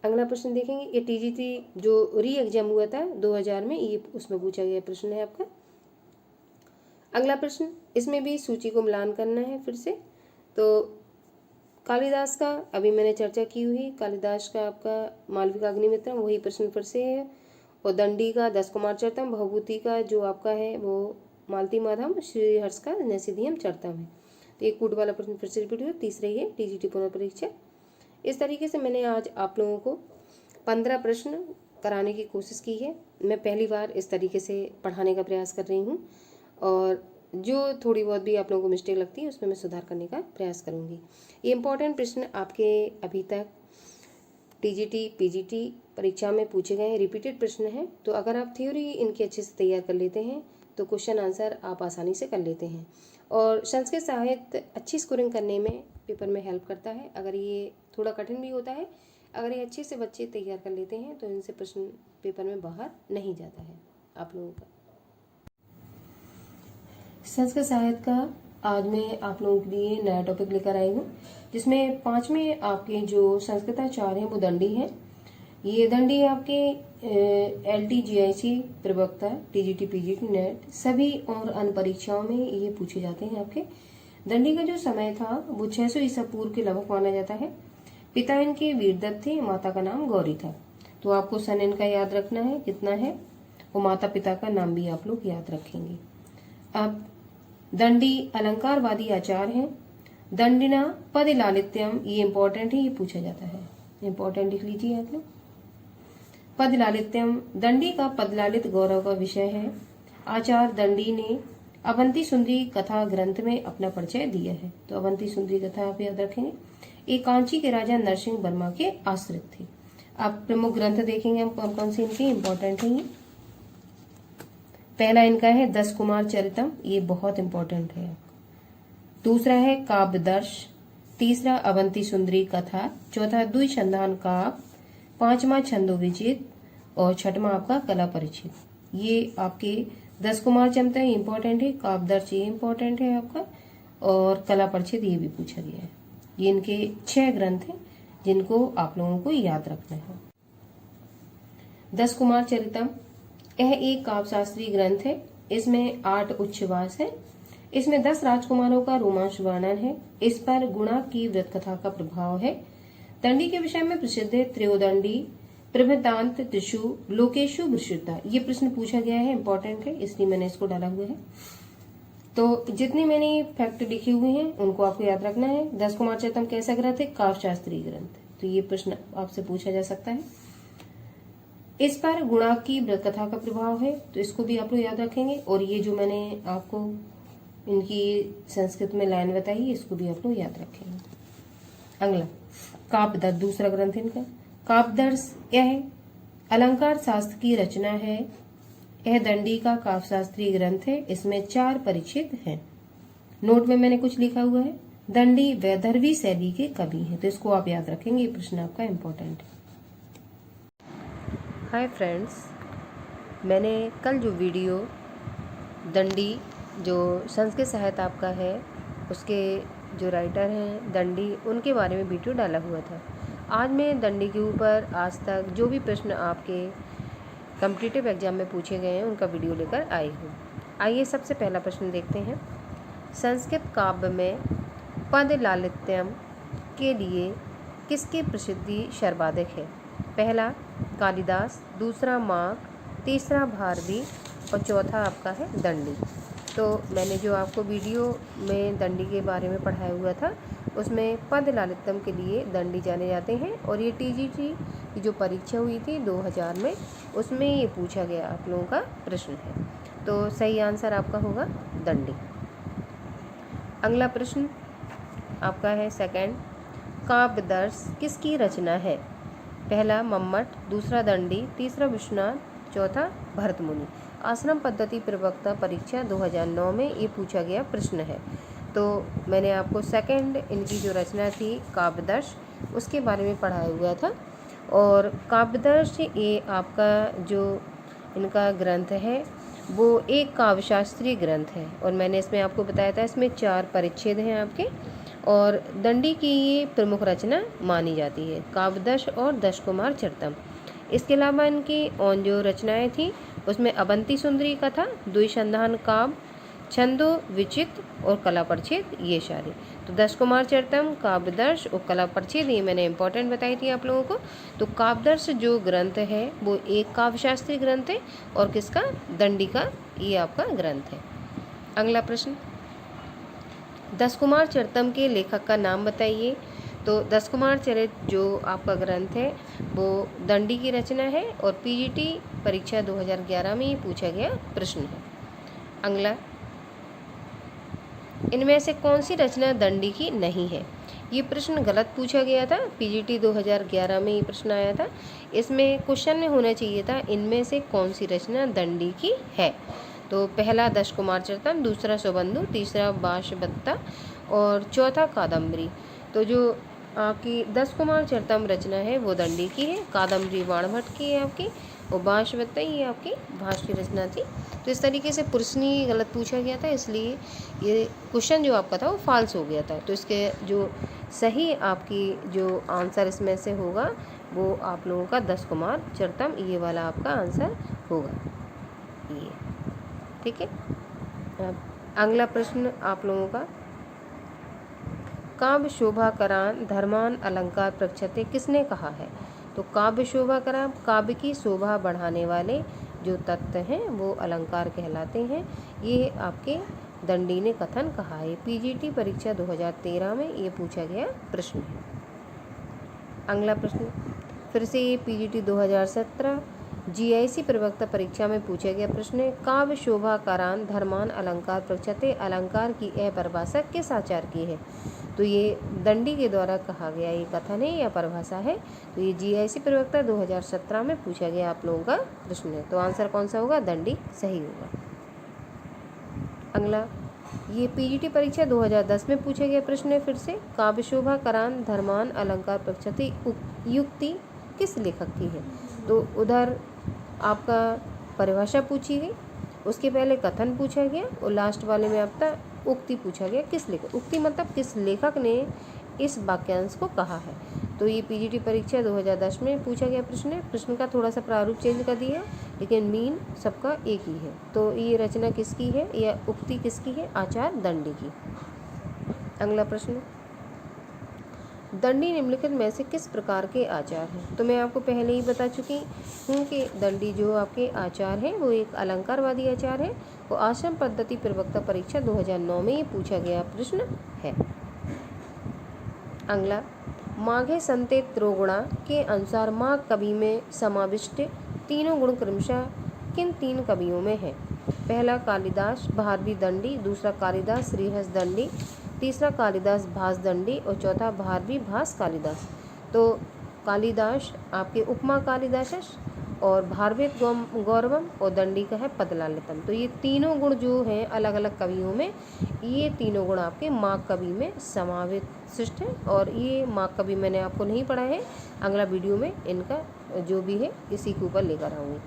[SPEAKER 1] अगला प्रश्न देखेंगे, ये टीजीटी जो री एग्जाम हुआ था 2000 में, ये उसमें पूछा गया प्रश्न है आपका। अगला प्रश्न, इसमें भी सूची को मिलान करना है फिर से। तो कालिदास का अभी मैंने चर्चा की हुई, कालिदास का आपका मालविका अग्निमित्रम वही प्रश्न फिर से है, और दंडी का 10 कुमार चरितम, भवभूति का जो आपका है वो मालती माधव, श्रीहर्ष का निषिध्यम चरितम है। तो एक कूट वाला प्रश्न फिर से रिपीट हुआ, तीसरा ही है टीजीटी पुनः परीक्षा। इस तरीके से मैंने आज आप लोगों को 15 प्रश्न कराने की कोशिश की है। मैं पहली बार इस तरीके से पढ़ाने का प्रयास कर रही हूँ, और जो थोड़ी बहुत भी आप लोगों को मिस्टेक लगती है उसमें मैं सुधार करने का प्रयास करूँगी। ये इंपॉर्टेंट प्रश्न आपके अभी तक टीजीटी पीजीटी परीक्षा में पूछे गए रिपीटेड प्रश्न हैं। तो अगर आप थ्योरी इनकी अच्छे से तैयार कर लेते हैं तो क्वेश्चन आंसर आप आसानी से कर लेते हैं, और संस्कृत साहित्य अच्छी स्कोरिंग करने में पेपर में हेल्प करता है। अगर ये थोड़ा कठिन भी होता है, अगर ये अच्छे से बच्चे तैयार कर लेते हैं तो इनसे प्रश्न पेपर में बाहर नहीं जाता है आप लोगों का। संस्कृत साहित्य का आज मैं आप लोगों के लिए नया टॉपिक लेकर आई हूँ, जिसमें 5वें आपके जो संस्कृताचार्य हैं वो दंडी हैं। ये दंडी आपके LTGIC प्रवक्ता, टीजीटी पीजीटी नेट सभी और अन्य परीक्षाओं में ये पूछे जाते हैं आपके। दंडी का जो समय था वो 600 ईसा पूर्व के लगभग माना जाता है। पिता इनके वीरदत्त थे, माता का नाम गौरी था। तो आपको सन इनका याद रखना है कितना है, वो माता पिता का नाम भी आप लोग याद रखेंगे। अब दंडी अलंकारवादी आचार्य हैं। दंडिना पद लालित्यम, ये इंपॉर्टेंट है, ये पूछा जाता है, इंपॉर्टेंट लिख लीजिए आप लोग। पद लालित्यम, दंडी का पदलालित गौरव का विषय है। आचार्य दंडी ने अवंती सुंदरी कथा ग्रंथ में अपना परिचय दिया है। तो अवंती सुंदरी कथा आप याद रखेंगे। एक कांची के राजा नरसिंह वर्मा के आश्रित थे। आप प्रमुख ग्रंथ देखेंगे हम कौन कौन से इनके इंपॉर्टेंट है। ये पहला इनका है 10 कुमार चरितम, ये बहुत इंपॉर्टेंट है। दूसरा है काव्यदर्श, तीसरा अवंती सुंदरी कथा, चौथा द्विसंधान काव्य, पांचवा छंदो विचित, और छठवां आपका कला परिचित। ये आपके 10 कुमार चरितम इंपॉर्टेंट है, काव्यदर्श ये इंपॉर्टेंट है आपका, और कला परिचित ये भी पूछा गया है। ये इनके 6 ग्रंथ हैं जिनको आप लोगों को याद रखना है। 10 कुमार चरितम यह एक काव्य शास्त्रीय ग्रंथ है। इसमें 8 उच्छ्वास है। इसमें 10 राजकुमारों का रोमांच वर्णन है। इस पर गुणा की व्रत कथा का प्रभाव है। दंडी के विषय में प्रसिद्ध है त्रयोदंडी, प्रभृतांत, त्रिशु, लोकेशु, विश्रुता। ये प्रश्न पूछा गया है, इंपॉर्टेंट है, इसलिए मैंने इसको डाला हुआ है। तो जितने मैंने फैक्ट लिखे हुए हैं उनको आपको याद रखना है। 10 कुमार चरितम कैसा ग्रंथ है? काव्य शास्त्रीय ग्रंथ। तो ये प्रश्न आपसे पूछा जा सकता है। इस पर गुणा की व्रत कथा का प्रभाव है, तो इसको भी आप लोग याद रखेंगे। और ये जो मैंने आपको इनकी संस्कृत में लाइन बताई, इसको भी आप लोग याद रखेंगे। अगला काव्यदर्श, दूसरा ग्रंथ इनका। काव्यदर्श यह अलंकार शास्त्र की रचना है। यह दंडी का काव्य शास्त्रीय ग्रंथ है। इसमें 4 परिच्छेद हैं। नोट में मैंने कुछ लिखा हुआ है। दंडी वैदर्भी शैली के कवि हैं, तो इसको आप याद रखेंगे। ये प्रश्न आपका इम्पोर्टेंट है। हाय फ्रेंड्स, मैंने कल जो वीडियो दंडी जो संस्कृत साहित्य आपका है, उसके जो राइटर हैं दंडी, उनके बारे में वीडियो डाला हुआ था। आज मैं दंडी के ऊपर आज तक जो भी प्रश्न आपके कॉम्पिटिटिव एग्जाम में पूछे गए हैं उनका वीडियो लेकर आई हूँ। आइए सबसे पहला प्रश्न देखते हैं। संस्कृत काव्य में पद लालित्यम के लिए किसकी प्रसिद्धि सर्वाधिक है? पहला कालिदास, दूसरा माघ, तीसरा भारवी और चौथा आपका है दंडी। तो मैंने जो आपको वीडियो में दंडी के बारे में पढ़ाया हुआ था, उसमें पद लालित्यम के लिए दंडी जाने जाते हैं। और ये टीजीटी की जो परीक्षा हुई थी 2000 में, उसमें ये पूछा गया आप लोगों का प्रश्न है। तो सही आंसर आपका होगा दंडी। अगला प्रश्न आपका है सेकंड। काव्यदर्श किसकी रचना है? पहला मम्मट, दूसरा दंडी, तीसरा विश्वनाथ, चौथा भरतमुनि। आश्रम पद्धति प्रवक्ता परीक्षा 2009 में ये पूछा गया प्रश्न है। तो मैंने आपको सेकंड इनकी जो रचना थी काव्यदर्श, उसके बारे में पढ़ाया हुआ था। और काव्यदर्श ये आपका जो इनका ग्रंथ है वो एक काव्यशास्त्रीय ग्रंथ है। और मैंने इसमें आपको बताया था इसमें 4 परिच्छेद हैं आपके। और दंडी की ये प्रमुख रचना मानी जाती है, काव्यदर्श और दशकुमार चरितम। इसके अलावा इनकी और जो रचनाएं थी उसमें अवंती सुंदरी कथा, द्विसंधान काव्य, छंदो विचित्र और कला परिच्छेद, ये सारे। तो दशकुमार चरितम, काव्यदर्श और कला परिच्छेद, ये मैंने इंपॉर्टेंट बताई थी आप लोगों को। तो काव्यदर्श जो ग्रंथ है वो एक काव्यशास्त्रीय ग्रंथ है। और किसका? दंडी का ये आपका ग्रंथ है। अगला प्रश्न, दशकुमार चरितम के लेखक का नाम बताइए। तो दशकुमार चरित जो आपका ग्रंथ है वो दंडी की रचना है। और पीजीटी परीक्षा 2011 में ये पूछा गया प्रश्न है। अगला, इनमें से कौन सी रचना दंडी की नहीं है? ये प्रश्न गलत पूछा गया था, पीजीटी 2011 में ये प्रश्न आया था। इसमें क्वेश्चन में होना चाहिए था इनमें से कौन सी रचना दंडी की है। तो पहला दशकुमार चरितम, दूसरा सुबंधु, तीसरा बाशबत्ता और चौथा कादम्बरी। तो जो आपकी दशकुमार चरितम रचना है वो दंडी की है, कादम्बरी बाणभट्ट की है आपकी, और बाशबत्ता ये आपकी भास की रचना थी। तो इस तरीके से प्रश्न गलत पूछा गया था, इसलिए ये क्वेश्चन जो आपका था वो फॉल्स हो गया था। तो इसके जो सही आपकी जो आंसर इसमें से होगा वो आप लोगों का दशकुमार चरितम, ये वाला आपका आंसर होगा ये। ठीक है। अगला प्रश्न आप लोगों का, काव्य शोभा करान धर्मान अलंकार प्रक्षते किसने कहा है? तो काव्य शोभा करान, काव्य की शोभा बढ़ाने वाले जो तत्व हैं वो अलंकार कहलाते हैं। ये आपके दंडी ने कथन कहा है। पीजीटी परीक्षा 2013 में ये पूछा गया प्रश्न है। अगला प्रश्न फिर से ये पीजीटी 2017 जीआईसी प्रवक्ता परीक्षा में पूछा गया प्रश्न है। काव्य शोभा करान धर्मान अलंकार प्रक्षते, अलंकार की यह परिभाषा किस आचार्य की है? तो ये दंडी के द्वारा कहा गया ये कथन है या परिभाषा है। तो ये जीआईसी प्रवक्ता 2017 में पूछा गया आप लोगों का प्रश्न है। तो आंसर कौन सा होगा? दंडी सही होगा। अगला, ये पीजीटी परीक्षा 2010 में पूछा गया प्रश्न है फिर से। काव्य शोभा करान धर्मान अलंकार प्रक्षते युक्ति किस लेखक की है? तो उधर आपका परिभाषा पूछी गई, उसके पहले कथन पूछा गया और लास्ट वाले में आपका उक्ति पूछा गया। किस लेखक? उक्ति मतलब किस लेखक ने इस वाक्यांश को कहा है। तो ये पीजीटी परीक्षा 2010 में पूछा गया प्रश्न है। प्रश्न का थोड़ा सा प्रारूप चेंज कर दिया लेकिन मीन सबका एक ही है। तो ये रचना किसकी है या उक्ति किसकी है? आचार्य दंडी की। अगला प्रश्न, दंडी निम्नलिखित में से किस प्रकार के आचार हैं? तो मैं आपको पहले ही बता चुकी हूँ कि दंडी जो आपके आचार हैं वो एक अलंकारवादी आचार है। वो आश्रम पद्धति प्रवक्ता परीक्षा 2009 में ये पूछा गया प्रश्न है। अगला, माघे संते त्रोगुणा के अनुसार माघ कवि में समाविष्ट तीनों गुण क्रमशः किन तीन कवियों में है? पहला कालिदास भारवी दंडी, दूसरा कालिदास श्रीहर्ष दंडी, तीसरा कालिदास भास दंडी और चौथा भारवी भास कालिदास। तो कालिदास आपके उपमा कालिदास और भारवेत गौरवम और दंडी का है पदलालितम। तो ये तीनों गुण जो हैं अलग अलग कवियों में, ये तीनों गुण आपके माग कवि में समाविष्ट हैं। और ये माग कवि मैंने आपको नहीं पढ़ा है, अगला वीडियो में इनका जो भी है इसी के ऊपर लेकर आऊँगी।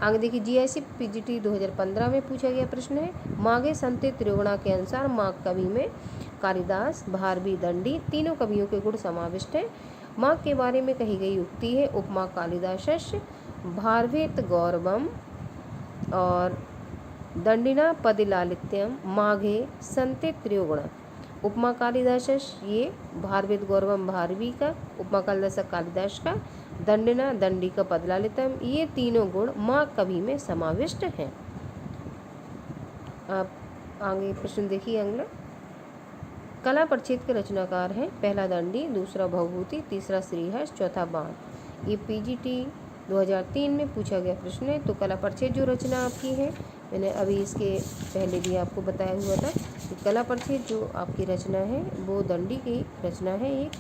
[SPEAKER 1] आगे देखिए, जीआईसी पीजीटी 2015 में पूछा गया प्रश्न है, मागे संते त्रिगुणा के अनुसार माग कवि में कालिदास भारवी दंडी तीनों कवियों के गुण समाविष्ट हैं। माग के बारे में कही गई उक्ति है, उपमा कालिदासस्य भारवेत गौरवम और दंडिना पदिलालित्यम माघे संते त्रिगुणा। उपमा कालिदासस्य ये भारवेत गौरवम भारवी का, उपमा कालिदास कालिदास का, दंडिना दंडी का पदलालितम, ये तीनों गुण माग कवि में समाविष्ट हैं। आप आगे प्रश्न देखिए अगला। कला परिच्छेद के रचनाकार हैं, पहला दंडी, दूसरा भवभूति, तीसरा श्रीहर्ष, चौथा बाण। ये पीजीटी 2003 में पूछा गया प्रश्न है। तो कला परिच्छेद जो रचना आपकी है, मैंने अभी इसके पहले भी आपको बताया हुआ था कि कला परिच्छेद जो आपकी रचना है वो दंडी की रचना है एक,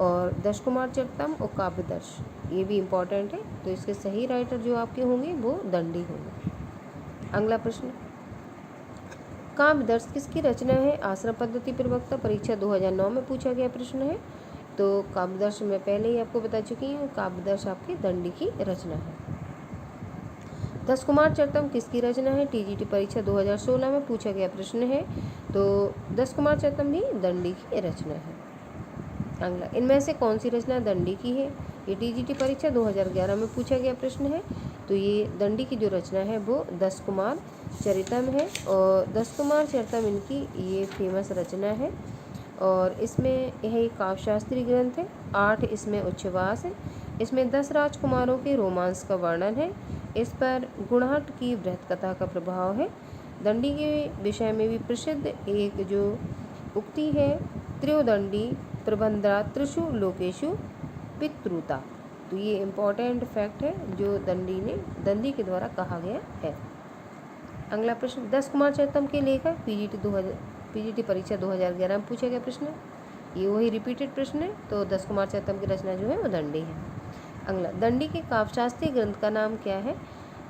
[SPEAKER 1] और दश कुमार चरितम और काव्यदर्श ये भी इम्पॉर्टेंट है। तो इसके सही राइटर जो आपके होंगे वो दंडी होंगे। अगला प्रश्न, काव्यदर्श किसकी रचना है? आश्रम पद्धति प्रवक्ता, परीक्षा 2009 में पूछा गया प्रश्न है। तो काव्यदर्श मैं पहले ही आपको बता चुकी हूँ, काव्यदर्श आपकी दंडी की रचना है। दश कुमार चरितम किसकी रचना है? टीजीटी परीक्षा 2016 में पूछा गया प्रश्न है। तो दश कुमार चरितम भी दंडी की रचना है। अगला, इनमें से कौन सी रचना दंडी की है? ये टीजीटी परीक्षा 2011 में पूछा गया प्रश्न है। तो ये दंडी की जो रचना है वो दश कुमार चरितम है, और दश कुमार चरितम इनकी ये फेमस रचना है। और इसमें यह एक काव्यशास्त्री ग्रंथ है, 8 इसमें उच्छ्वास है, इसमें 10 राजकुमारों के रोमांस का वर्णन है, इस पर गुणाट की बृहत कथा का प्रभाव है। दंडी के विषय में भी प्रसिद्ध एक जो उक्ति है, त्रयोदंडी प्रबंधा त्रिषु लोकेशु पितृता। तो ये इम्पोर्टेंट फैक्ट है जो दंडी के द्वारा कहा गया है। अगला प्रश्न, दश कुमार चरितम के लेखक पीजीटी परीक्षा 2011 में पूछा गया प्रश्न, ये वही रिपीटेड प्रश्न है। तो दश कुमार चरितम की रचना जो है वो दंडी है। अगला, दंडी के काव्यशास्त्री ग्रंथ का नाम क्या है?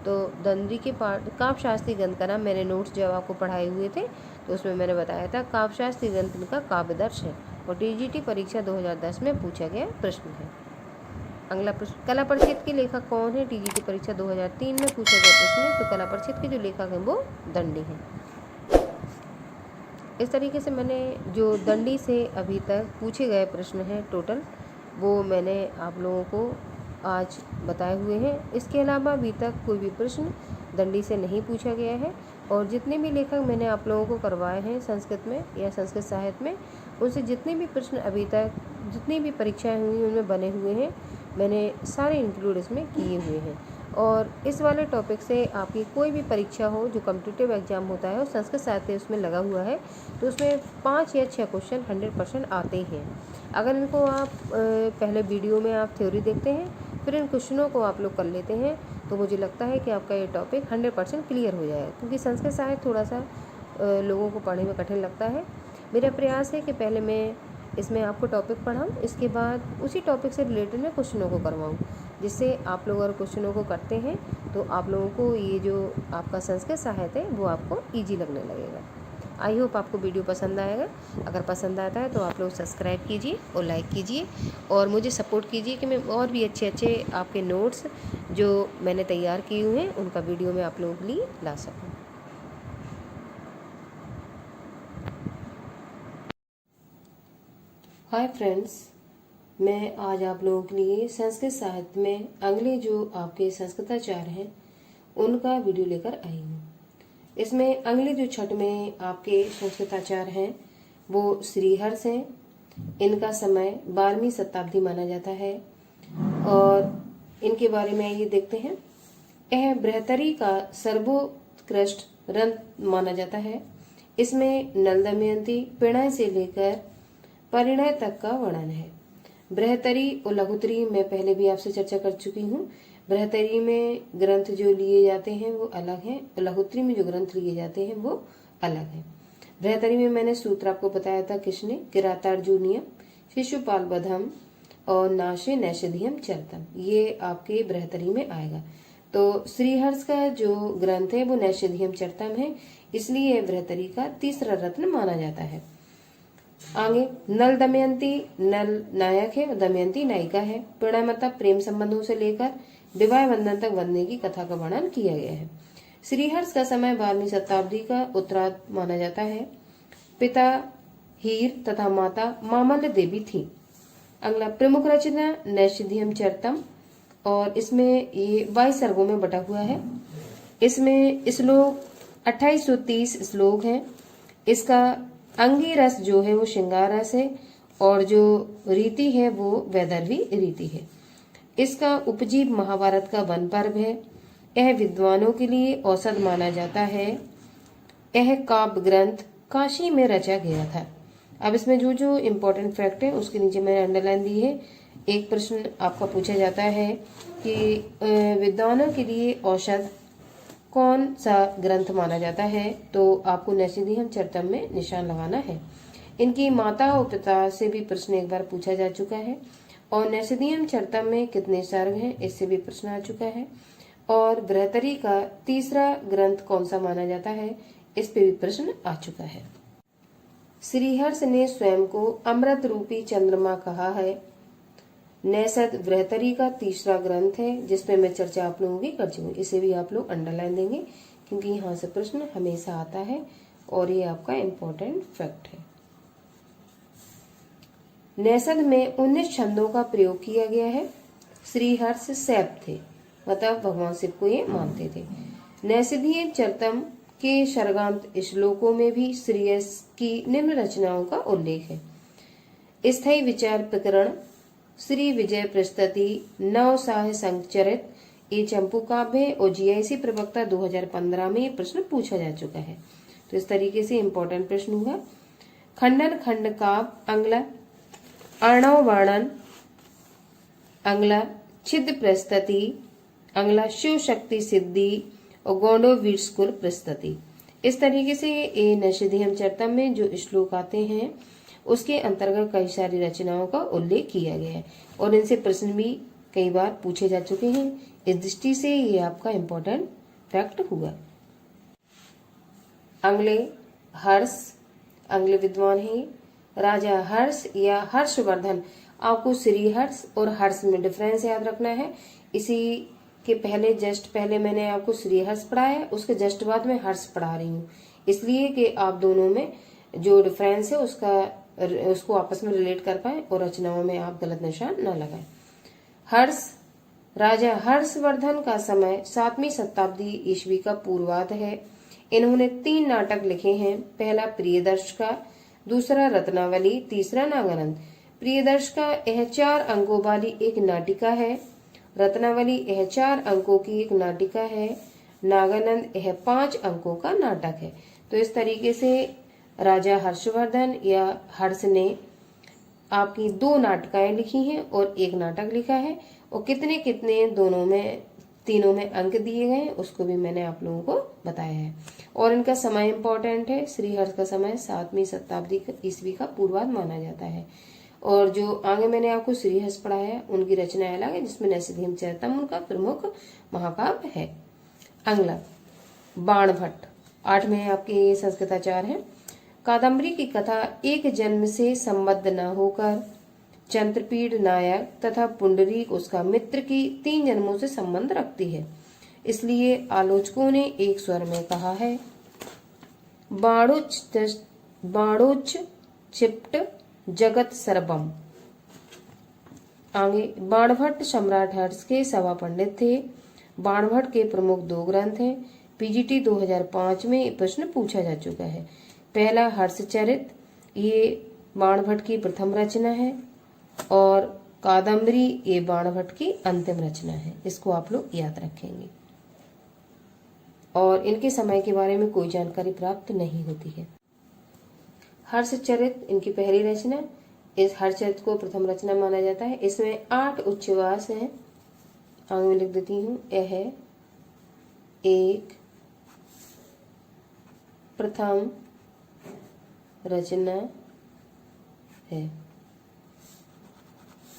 [SPEAKER 1] तो दंडी के काव्यशास्त्री ग्रंथ का नाम, मैंने नोट्स जब आपको पढ़ाए हुए थे तो उसमें मैंने बताया था, काव्यशास्त्री ग्रंथ इनका काव्यदर्श है, और टीजीटी परीक्षा 2010 में पूछा गया प्रश्न है। अगला प्रश्न, कला परिच्छेद के लेखक कौन है? टीजीटी परीक्षा 2003 में पूछा गया प्रश्न है। तो कला परिच्छेद के जो लेखक हैं वो दंडी हैं। इस तरीके से मैंने जो दंडी से अभी तक पूछे गए प्रश्न हैं टोटल, वो मैंने आप लोगों को आज बताए हुए हैं। इसके अलावा अभी तक कोई भी प्रश्न दंडी से नहीं पूछा गया है, और जितने भी लेखक मैंने आप लोगों को करवाए हैं संस्कृत में या संस्कृत साहित्य में, उनसे जितने भी प्रश्न अभी तक जितनी भी परीक्षाएं हुई उनमें बने हुए हैं, मैंने सारे इंक्लूड इसमें किए हुए हैं। और इस वाले टॉपिक से आपकी कोई भी परीक्षा हो जो कॉम्पिटिटिव एग्जाम होता है और संस्कृत साहित्य उसमें लगा हुआ है, तो उसमें 5 या 6 क्वेश्चन 100% आते हैं। अगर इनको आप पहले वीडियो में आप थ्योरी देखते हैं, फिर इन क्वेश्चनों को आप लोग कर लेते हैं, तो मुझे लगता है कि आपका ये टॉपिक 100% क्लियर हो जाएगा। क्योंकि संस्कृत साहित्य थोड़ा सा लोगों को पढ़ने में कठिन लगता है। मेरा प्रयास है कि पहले मैं इसमें आपको टॉपिक पढ़ाऊँ, इसके बाद उसी टॉपिक से रिलेटेड मैं क्वेश्चनों को करवाऊँ, जिससे आप लोग अगर क्वेश्चनों को करते हैं तो आप लोगों को ये जो आपका संस्कृत साहित्य है वो आपको ईजी लगने लगेगा। आई होप आपको वीडियो पसंद आएगा। अगर पसंद आता है तो आप लोग सब्सक्राइब कीजिए और लाइक कीजिए, और मुझे सपोर्ट कीजिए कि मैं और भी अच्छे अच्छे आपके नोट्स जो मैंने तैयार किए हुए हैं उनका वीडियो मैं आप लोगों के लिए ला सकूँ। हाय फ्रेंड्स, मैं आज आप लोगों के लिए संस्कृत साहित्य में अगले जो आपके संस्कृताचार्य हैं उनका वीडियो लेकर आई हूँ। इसमें अगले जो छठ में आपके संस्कृताचार्य हैं वो श्रीहर्ष हैं। इनका समय 12वीं शताब्दी माना जाता है, और इनके बारे में ये देखते हैं। यह बृहत्तरी का सर्वोत्कृष्ट ग्रंथ माना जाता है। इसमें नल दमयंती प्रणय से लेकर परिणय तक का वर्णन है। बृहत्तरी और लघुत्तरी मैं पहले भी आपसे चर्चा कर चुकी हूँ। बृहत्तरी में ग्रंथ जो लिए जाते हैं वो अलग हैं, लघुत्री में जो ग्रंथ लिए जाते हैं वो अलग हैं। बृहत्तरी में मैंने सूत्र आपको बताया था किसने, किरातार्जुनीयम, शिशुपाल वधम और नाशे नैषधियम चरतम, ये आपके बृहत्तरी में आएगा। तो श्रीहर्ष का जो ग्रंथ है वो नैषधियम चरतम है, इसलिए बृहत्तरी का तीसरा रत्न माना जाता है। आगे नल दमयंती, नल नायक है और दमयंती नायिका है। प्रणयमता प्रेम संबंधों से लेकर विवाह बंधन तक बनने की कथा का वर्णन किया गया है। श्रीहर्ष का समय 12वीं शताब्दी का उत्तरार्ध माना जाता है। पिता हीर तथा माता मामल्ल देवी थी। अगला प्रमुख रचना नैषधियम चरतम, और इसमें ये 22 सर्गों में बटा हुआ है। इसमें श्लोक 2830 श्लोक हैं। इसका अंगी रस जो है वो श्रृंगार रस है और जो रीति है वो वैदर्भी रीति है। इसका उपजीव महाभारत का वन पर्व है। यह विद्वानों के लिए औसत माना जाता है। यह काव्य ग्रंथ काशी में रचा गया था। अब इसमें जो जो इम्पोर्टेंट फैक्ट है उसके नीचे मैंने अंडरलाइन दी है। एक प्रश्न आपका पूछा जाता है कि विद्वानों के लिए औसत कौन सा ग्रंथ माना जाता है, तो आपको नैषधियम चरतम में निशान लगाना है। इनकी माता और पिता से भी प्रश्न एक बार पूछा जा चुका है, और नैषधियम चरतम में कितने सर्ग हैं इससे भी प्रश्न आ चुका है, और बृहत्तरी का तीसरा ग्रंथ कौन सा माना जाता है इस पे भी प्रश्न आ चुका है। श्रीहर्ष ने स्वयं को अमृत रूपी चंद्रमा कहा है। नैषध बृहत्तरी का तीसरा ग्रंथ है जिसपे मैं चर्चा आप लोगों की कर चुकी हूँ। इसे भी आप लोग अंडरलाइन देंगे क्योंकि यहाँ से प्रश्न हमेशा आता है और ये आपका इम्पोर्टेंट फैक्ट है। नैषध में 19 छंदों का प्रयोग किया गया है। श्रीहर्ष शैव थे, मतलब भगवान शिव को ये मानते थे। नैषधीय चरतम के सर्गांत श्लोकों में भी श्रीहर्ष की निम्न रचनाओं का उल्लेख है। स्थायी विचार प्रकरण, श्री विजय प्रस्तुति, नव साह संचरित, ये चंपू काव्य और जीआईसी प्रवक्ता 2015 में ये प्रश्न पूछा जा चुका है। तो इस तरीके से इम्पोर्टेंट प्रश्न हुआ। खंडन खंड काव्य अंगला, अर्णव वर्णन अंगला, छिद्र प्रस्तुति अंगला, शिव शक्ति सिद्धि और गौंडो वीर स्कुल प्रस्तुति। इस तरीके से ये नैषधियम चरतम में जो श्लोक आते हैं उसके अंतर्गत कई सारी रचनाओं का उल्लेख किया गया है और इनसे प्रश्न भी कई बार पूछे जा चुके हैं। इस दृष्टि से ये आपका इम्पोर्टेंट फैक्ट हुआ। अगले हर्ष, अगले विद्वान है राजा हर्ष या हर्षवर्धन। आपको श्रीहर्ष और हर्ष में डिफरेंस याद रखना है। इसी के पहले जस्ट पहले मैंने आपको श्रीहर्ष पढ़ाया, उसके जस्ट बाद में हर्ष पढ़ा रही हूँ, इसलिए कि आप दोनों में जो डिफरेंस है उसको आपस में रिलेट कर पाए और रचनाओं में आप गलत निशान न लगाएं। हर्ष, राजा हर्षवर्धन का समय 7वीं शताब्दी ईस्वी का पूर्वार्ध है। इन्होंने 3 नाटक लिखे हैं। पहला प्रियदर्श का, दूसरा रत्नावली, तीसरा नागानंद। प्रियदर्श का यह 4 अंकों वाली एक नाटिका है। रत्नावली यह 4 अंकों की एक नाटिका है। नागानंद यह 5 अंकों का नाटक है। तो इस तरीके से राजा हर्षवर्धन या हर्ष ने आपकी 2 नाटिकाएं लिखी हैं और एक नाटक लिखा है, और कितने कितने दोनों में तीनों में अंक दिए गए हैं उसको भी मैंने आप लोगों को बताया है। और इनका समय इंपॉर्टेंट है। श्रीहर्ष का समय 7वीं शताब्दी ईस्वी का पूर्वार्ध माना जाता है। और जो आगे मैंने आपको श्रीहर्ष पढ़ाया है उनकी रचनाएं अलग है, जिसमें नैषधियम चरतम उनका प्रमुख महाकाव्य है। अगला बाणभट्ट, 8वें आपके संस्कृताचार्य हैं। कादम्बरी की कथा एक जन्म से संबद्ध न होकर चंद्रपीड़ नायक तथा पुंडरीक उसका मित्र की 3 जन्मों से संबंध रखती है। इसलिए आलोचकों ने एक स्वर में कहा है, बाणोच चिप्ट जगत सर्वम। आगे बाणभट्ट सम्राट हर्ष के सभा पंडित थे। बाणभट्ट के प्रमुख 2 ग्रंथ हैं। पीजीटी 2005 में प्रश्न पूछा जा चुका है। पहला हर्षचरित, ये बाणभट्ट की प्रथम रचना है, और कादम्बरी ये बाणभट्ट की अंतिम रचना है। इसको आप लोग याद रखेंगे। और इनके समय के बारे में कोई जानकारी प्राप्त नहीं होती है। हर्षचरित इनकी पहली रचना, इस हर्षचरित को प्रथम रचना माना जाता है। इसमें 8 उच्छ्वास हैं आगे मैं लिख देती हूँ, यह एक प्रथम रचना है।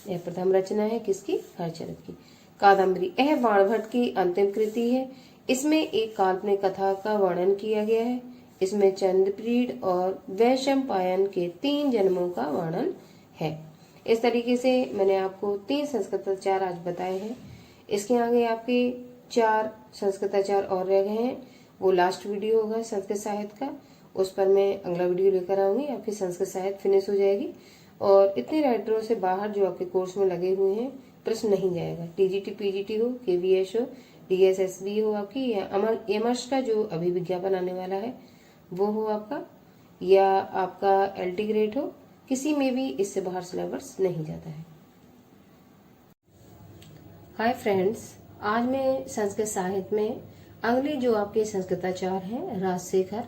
[SPEAKER 1] यह प्रथम रचना है किसकी? हरचरित की। कादम्बरी, यह बाणभट्ट की अंतिम कृति है। इसमें एक काल्पनिक कथा का वर्णन किया गया है। इसमें चंद्रप्रीड और वैशंपायन के 3 जन्मों का वर्णन है। इस तरीके से मैंने आपको 3 संस्कृताचार आज बताए हैं। इसके आगे आपके 4 संस्कृताचार और रह गए हैं, वो लास्ट वीडियो होगा संस्कृत साहित्य का, उस पर मैं अगला वीडियो लेकर आऊंगी। आपकी संस्कृत साहित्य फिनिश हो जाएगी और इतने राइटरों से बाहर जो आपके कोर्स में लगे हुए हैं प्रश्न नहीं जाएगा। टीजीटी पीजीटी हो, केवीएस हो, डीएसएसबी हो आपकी, या एमर्स का जो अभी विज्ञापन आने वाला है वो हो आपका, या आपका एलटी ग्रेड हो, किसी में भी इससे बाहर सिलेबस नहीं जाता है। हाय फ्रेंड्स, आज मैं संस्कृत साहित्य में अगले जो आपके संस्कृताचार हैं राजशेखर,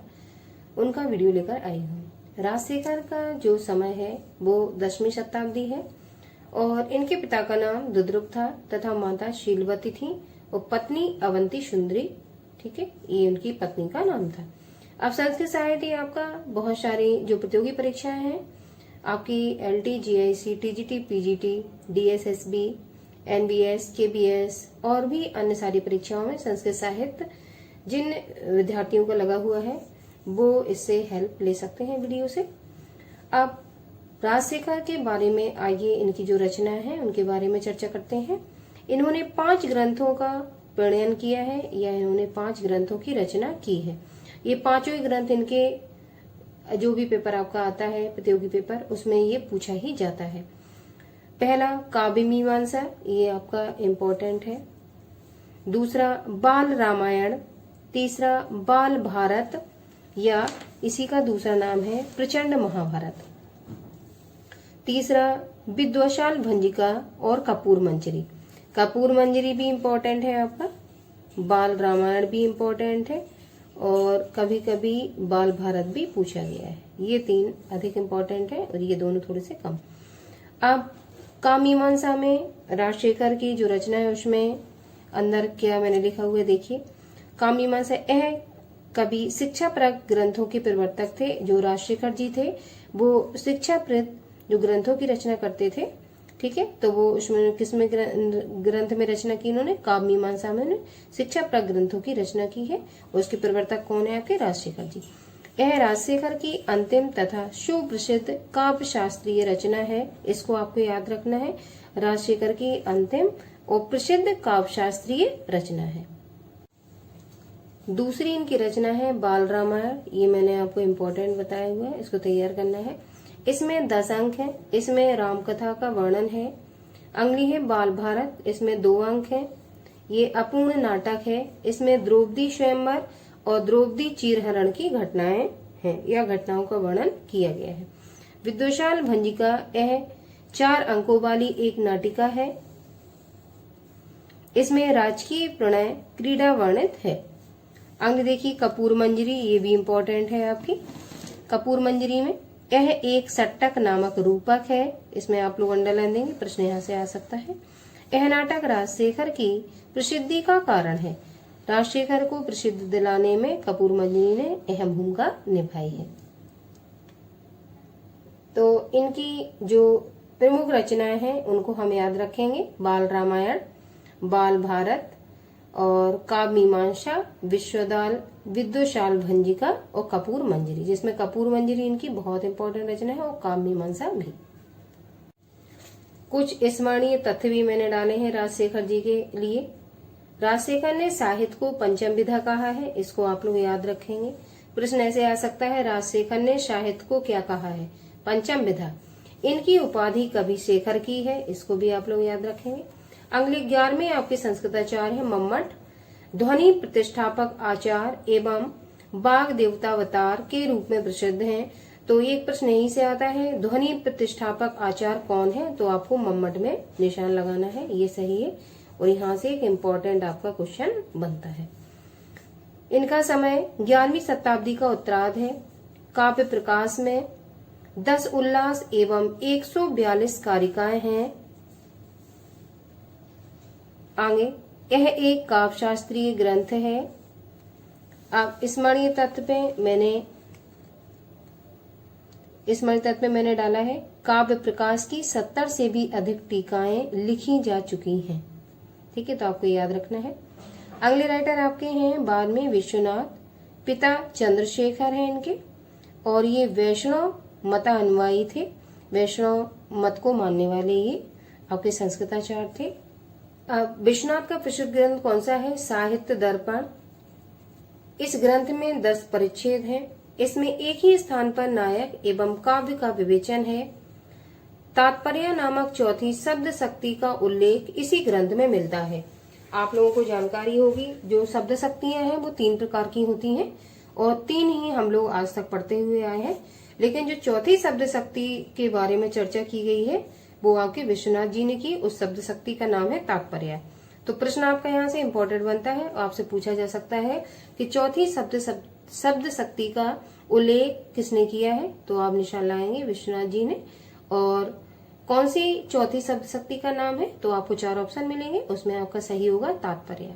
[SPEAKER 1] उनका वीडियो लेकर आई हूँ। राजशेखर का जो समय है वो 10वीं शताब्दी है और इनके पिता का नाम दुद्रुप था तथा माता शीलवती थी और पत्नी अवंती सुंदरी, ठीक है, ये उनकी पत्नी का नाम था। अब संस्कृत साहित्य आपका बहुत सारी जो प्रतियोगी परीक्षाएं हैं आपकी LT, GIC, TGT, PGT, DSSB, NBS, KBS और भी अन्य सारी परीक्षाओं में संस्कृत साहित्य जिन विद्यार्थियों का लगा हुआ है वो इससे हेल्प ले सकते हैं वीडियो से। अब राजशेखर के बारे में आइए इनकी जो रचना है उनके बारे में चर्चा करते हैं। इन्होंने 5 ग्रंथों का प्रणयन किया है या इन्होंने 5 ग्रंथों की रचना की है। ये पांचों ही ग्रंथ इनके जो भी पेपर आपका आता है प्रतियोगी पेपर उसमें ये पूछा ही जाता है। पहला काव्य मीमांसा, ये आपका इम्पोर्टेंट है। दूसरा बाल रामायण, तीसरा बाल भारत या इसी का दूसरा नाम है प्रचंड महाभारत, तीसरा विद्वशाल भंजिका और कपूर मंजरी। कपूर मंजरी भी इम्पोर्टेंट है आपका, बाल रामायण भी इम्पोर्टेंट है और कभी कभी बाल भारत भी पूछा गया है। ये 3 अधिक इम्पोर्टेंट है और ये दोनों थोड़े से कम। अब कामीमांसा में राजशेखर की जो रचना है उसमें अंदर क्या मैंने लिखा हुआ है देखिए। कामीमांसा यह कभी शिक्षाप्रद ग्रंथों के प्रवर्तक थे। जो राजशेखर जी थे वो शिक्षाप्रद जो ग्रंथों की रचना करते थे, ठीक है, तो वो उसमें किसमें ग्रंथ में रचना की इन्होंने? काव्य मीमांसा में शिक्षाप्रद ग्रंथों की रचना की है। उसके प्रवर्तक कौन है आपके? राजशेखर जी। यह राजशेखर की अंतिम तथा सुप्रसिद्ध काव्य शास्त्रीय रचना है, इसको आपको याद रखना है। राजशेखर की अंतिम और प्रसिद्ध काव्य शास्त्रीय रचना है। दूसरी इनकी रचना है बाल रामायण, ये मैंने आपको इम्पोर्टेंट बताया हुआ है, इसको तैयार करना है। इसमें 10 अंक है। इसमें रामकथा का वर्णन है। अगली है बाल भारत, इसमें 2 अंक है। ये अपूर्ण नाटक है। इसमें द्रौपदी स्वयंवर और द्रौपदी चीरहरण की घटनाएं हैं या घटनाओं का वर्णन किया गया है। विद्वशाल भंजिका, यह 4 अंकों वाली एक नाटिका है। इसमें राजकीय प्रणय क्रीड़ा वर्णित है। अंग देखिए कपूर मंजरी, ये भी इम्पोर्टेंट है आपकी। कपूर मंजरी में यह एक सट्टक नामक रूपक है, इसमें आप लोग अंडरलाइन देंगे, प्रश्न यहाँ से आ सकता है। यह नाटक राजशेखर की प्रसिद्धि का कारण है। राजशेखर को प्रसिद्ध दिलाने में कपूर मंजरी ने अहम भूमिका निभाई है। तो इनकी जो प्रमुख रचनाएं हैं उनको हम याद रखेंगे, बाल रामायण, बाल भारत और काव्य मीमांसा, विद्वशाल भंजिका और कपूर मंजरी, जिसमें कपूर मंजरी इनकी बहुत इंपॉर्टेंट रचना है और काव्य मीमांसा भी। कुछ स्मरणीय तथ्य भी मैंने डाले हैं राजशेखर जी के लिए। राजशेखर ने साहित्य को पंचम विधा कहा है, इसको आप लोग याद रखेंगे। प्रश्न ऐसे आ सकता है राजशेखर ने साहित्य को क्या कहा है? पंचम विधा। इनकी उपाधि कवि शेखर की है, इसको भी आप लोग याद रखेंगे। अगले 11वें आपके संस्कृताचार्य है मम्मट, ध्वनि प्रतिष्ठापक आचार्य एवं बाघ देवतावतार के रूप में प्रसिद्ध हैं। तो एक प्रश्न यहीं से आता है, ध्वनि प्रतिष्ठापक आचार्य कौन है? तो आपको मम्मट में निशान लगाना है, ये सही है और यहाँ से एक इम्पोर्टेंट आपका क्वेश्चन बनता है। इनका समय 11वीं शताब्दी का उत्तरार्ध है। काव्य प्रकाश में 10 उल्लास एवं 142 कारिकाएं हैं। आगे, यह एक काव्य शास्त्रीय ग्रंथ है। अब स्मरणीय तत्व में मैंने डाला है काव्य प्रकाश की 70 से भी अधिक टीकाएं लिखी जा चुकी हैं। ठीक है, तो आपको याद रखना है। अगले राइटर आपके हैं बाद में विश्वनाथ, पिता चंद्रशेखर हैं इनके, और ये वैष्णव मतानुयायी थे, वैष्णव मत को मानने वाले ये आपके संस्कृताचार्य थे। अब विश्वनाथ का प्रसिद्ध ग्रंथ कौन सा है? साहित्य दर्पण। इस ग्रंथ में 10 परिच्छेद हैं। इसमें एक ही स्थान पर नायक एवं काव्य का विवेचन है। तात्पर्य नामक चौथी शब्द शक्ति का उल्लेख इसी ग्रंथ में मिलता है। आप लोगों को जानकारी होगी, जो शब्द शक्तियां हैं वो 3 प्रकार की होती हैं और 3 ही हम लोग आज तक पढ़ते हुए आए हैं। लेकिन जो चौथी शब्द शक्ति के बारे में चर्चा की गई है वो आपके विश्वनाथ जी ने की। उस शब्द शक्ति का नाम है तात्पर्य। तो प्रश्न आपका यहाँ से इम्पोर्टेंट बनता है, आपसे पूछा जा सकता है कि चौथी शब्द शक्ति का उल्लेख किसने किया है? तो आप निशान लगाएंगे विश्वनाथ जी ने। और कौन सी चौथी शब्द शक्ति का नाम है? तो आपको 4 ऑप्शन मिलेंगे, उसमें आपका सही होगा तात्पर्य।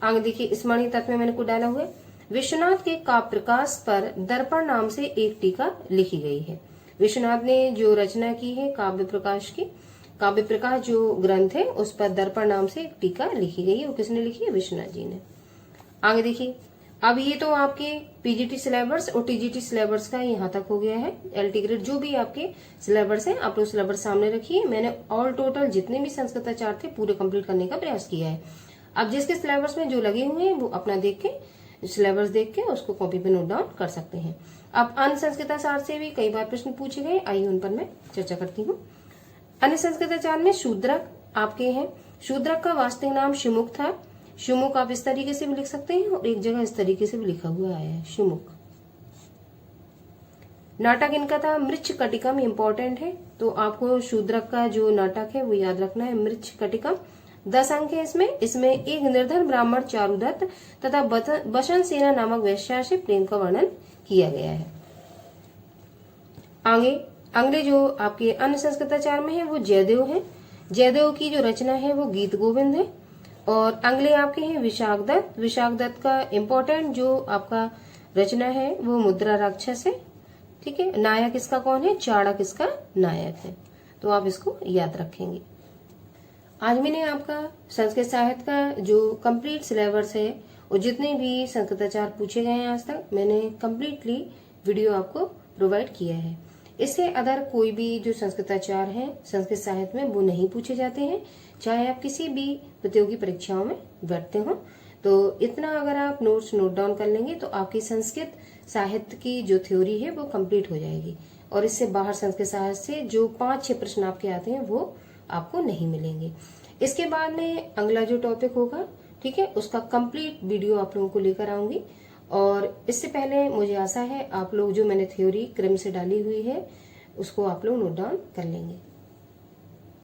[SPEAKER 1] आगे देखिए, स्मरणीय तत्व में मैंने को डाला हुआ है। विश्वनाथ के काव्य प्रकाश पर दर्पण नाम से एक टीका लिखी गई है। विश्वनाथ ने जो रचना की है काव्य प्रकाश की, काव्य प्रकाश जो ग्रंथ है उस पर दर्पण नाम से एक टीका लिखी गई है। वो किसने लिखी है? विश्वनाथ जी ने। आगे देखिए, अब ये तो आपके पीजीटी सिलेबस और टीजीटी सिलेबस का यहाँ तक हो गया है। एलटी ग्रेड जो भी आपके सिलेबस है आप लोग सिलेबस सामने रखिए। मैंने ऑल टोटल जितने भी संस्कृताचार्य थे पूरे कंप्लीट करने का प्रयास किया है। अब जिसके सिलेबस में जो लगे हुए हैं वो अपना देख के, सिलेबस देख के उसको कॉपी पे नोट डाउन कर सकते हैं। अब अन्य संस्कृताचार्य से भी कई बार प्रश्न पूछे गए, आइए उन पर मैं चर्चा करती हूँ। अन्य संस्कृताचार्य में शूद्रक आपके हैं। शूद्रक का वास्तविक नाम शिमुख था। शिमुख आप इस तरीके से भी लिख सकते हैं और एक जगह इस तरीके से भी लिखा हुआ आया है शिमुख। नाटक इनका था मृच्छकटिकम, इम्पोर्टेंट है, तो आपको शूद्रक का जो नाटक है वो याद रखना है, मृच्छकटिकम। 10 अंक है इसमें एक निर्धन ब्राह्मण चारुदत्त तथा बसन सेना नामक वेश्या से प्रेम का वर्णन किया गया है। आगे अगले जो आपके अन्य संस्कृताचार्य में है वो जयदेव है। जयदेव की जो रचना है वो गीत गोविंद है। और अगले आपके हैं विशाखदत्त। विशाखदत्त का इम्पोर्टेंट जो आपका रचना है वो मुद्रा राक्षस है। ठीक है, नायक इसका कौन है? चाणक्य इसका नायक है, तो आप इसको याद रखेंगे। आज मैंने आपका संस्कृत साहित्य का जो कंप्लीट सिलेबस है और जितने भी संस्कृताचार्य पूछे गए हैं आज तक, मैंने कंप्लीटली वीडियो आपको प्रोवाइड किया है। इससे अदर कोई भी जो संस्कृताचार्य हैं संस्कृत साहित्य में वो नहीं पूछे जाते हैं, चाहे आप किसी भी प्रतियोगी परीक्षाओं में बैठते हो। तो इतना अगर आप नोट्स नोट डाउन कर लेंगे तो आपकी संस्कृत साहित्य की जो थ्योरी है वो कंप्लीट हो जाएगी और इससे बाहर संस्कृत साहित्य से जो 5-6 प्रश्न आपके आते हैं वो आपको नहीं मिलेंगे। इसके बाद में अगला जो टॉपिक होगा, ठीक है, उसका कंप्लीट वीडियो आप लोगों को लेकर आऊंगी। और इससे पहले मुझे आशा है आप लोग जो मैंने थ्योरी क्रम से डाली हुई है उसको आप लोग नोट डाउन कर लेंगे।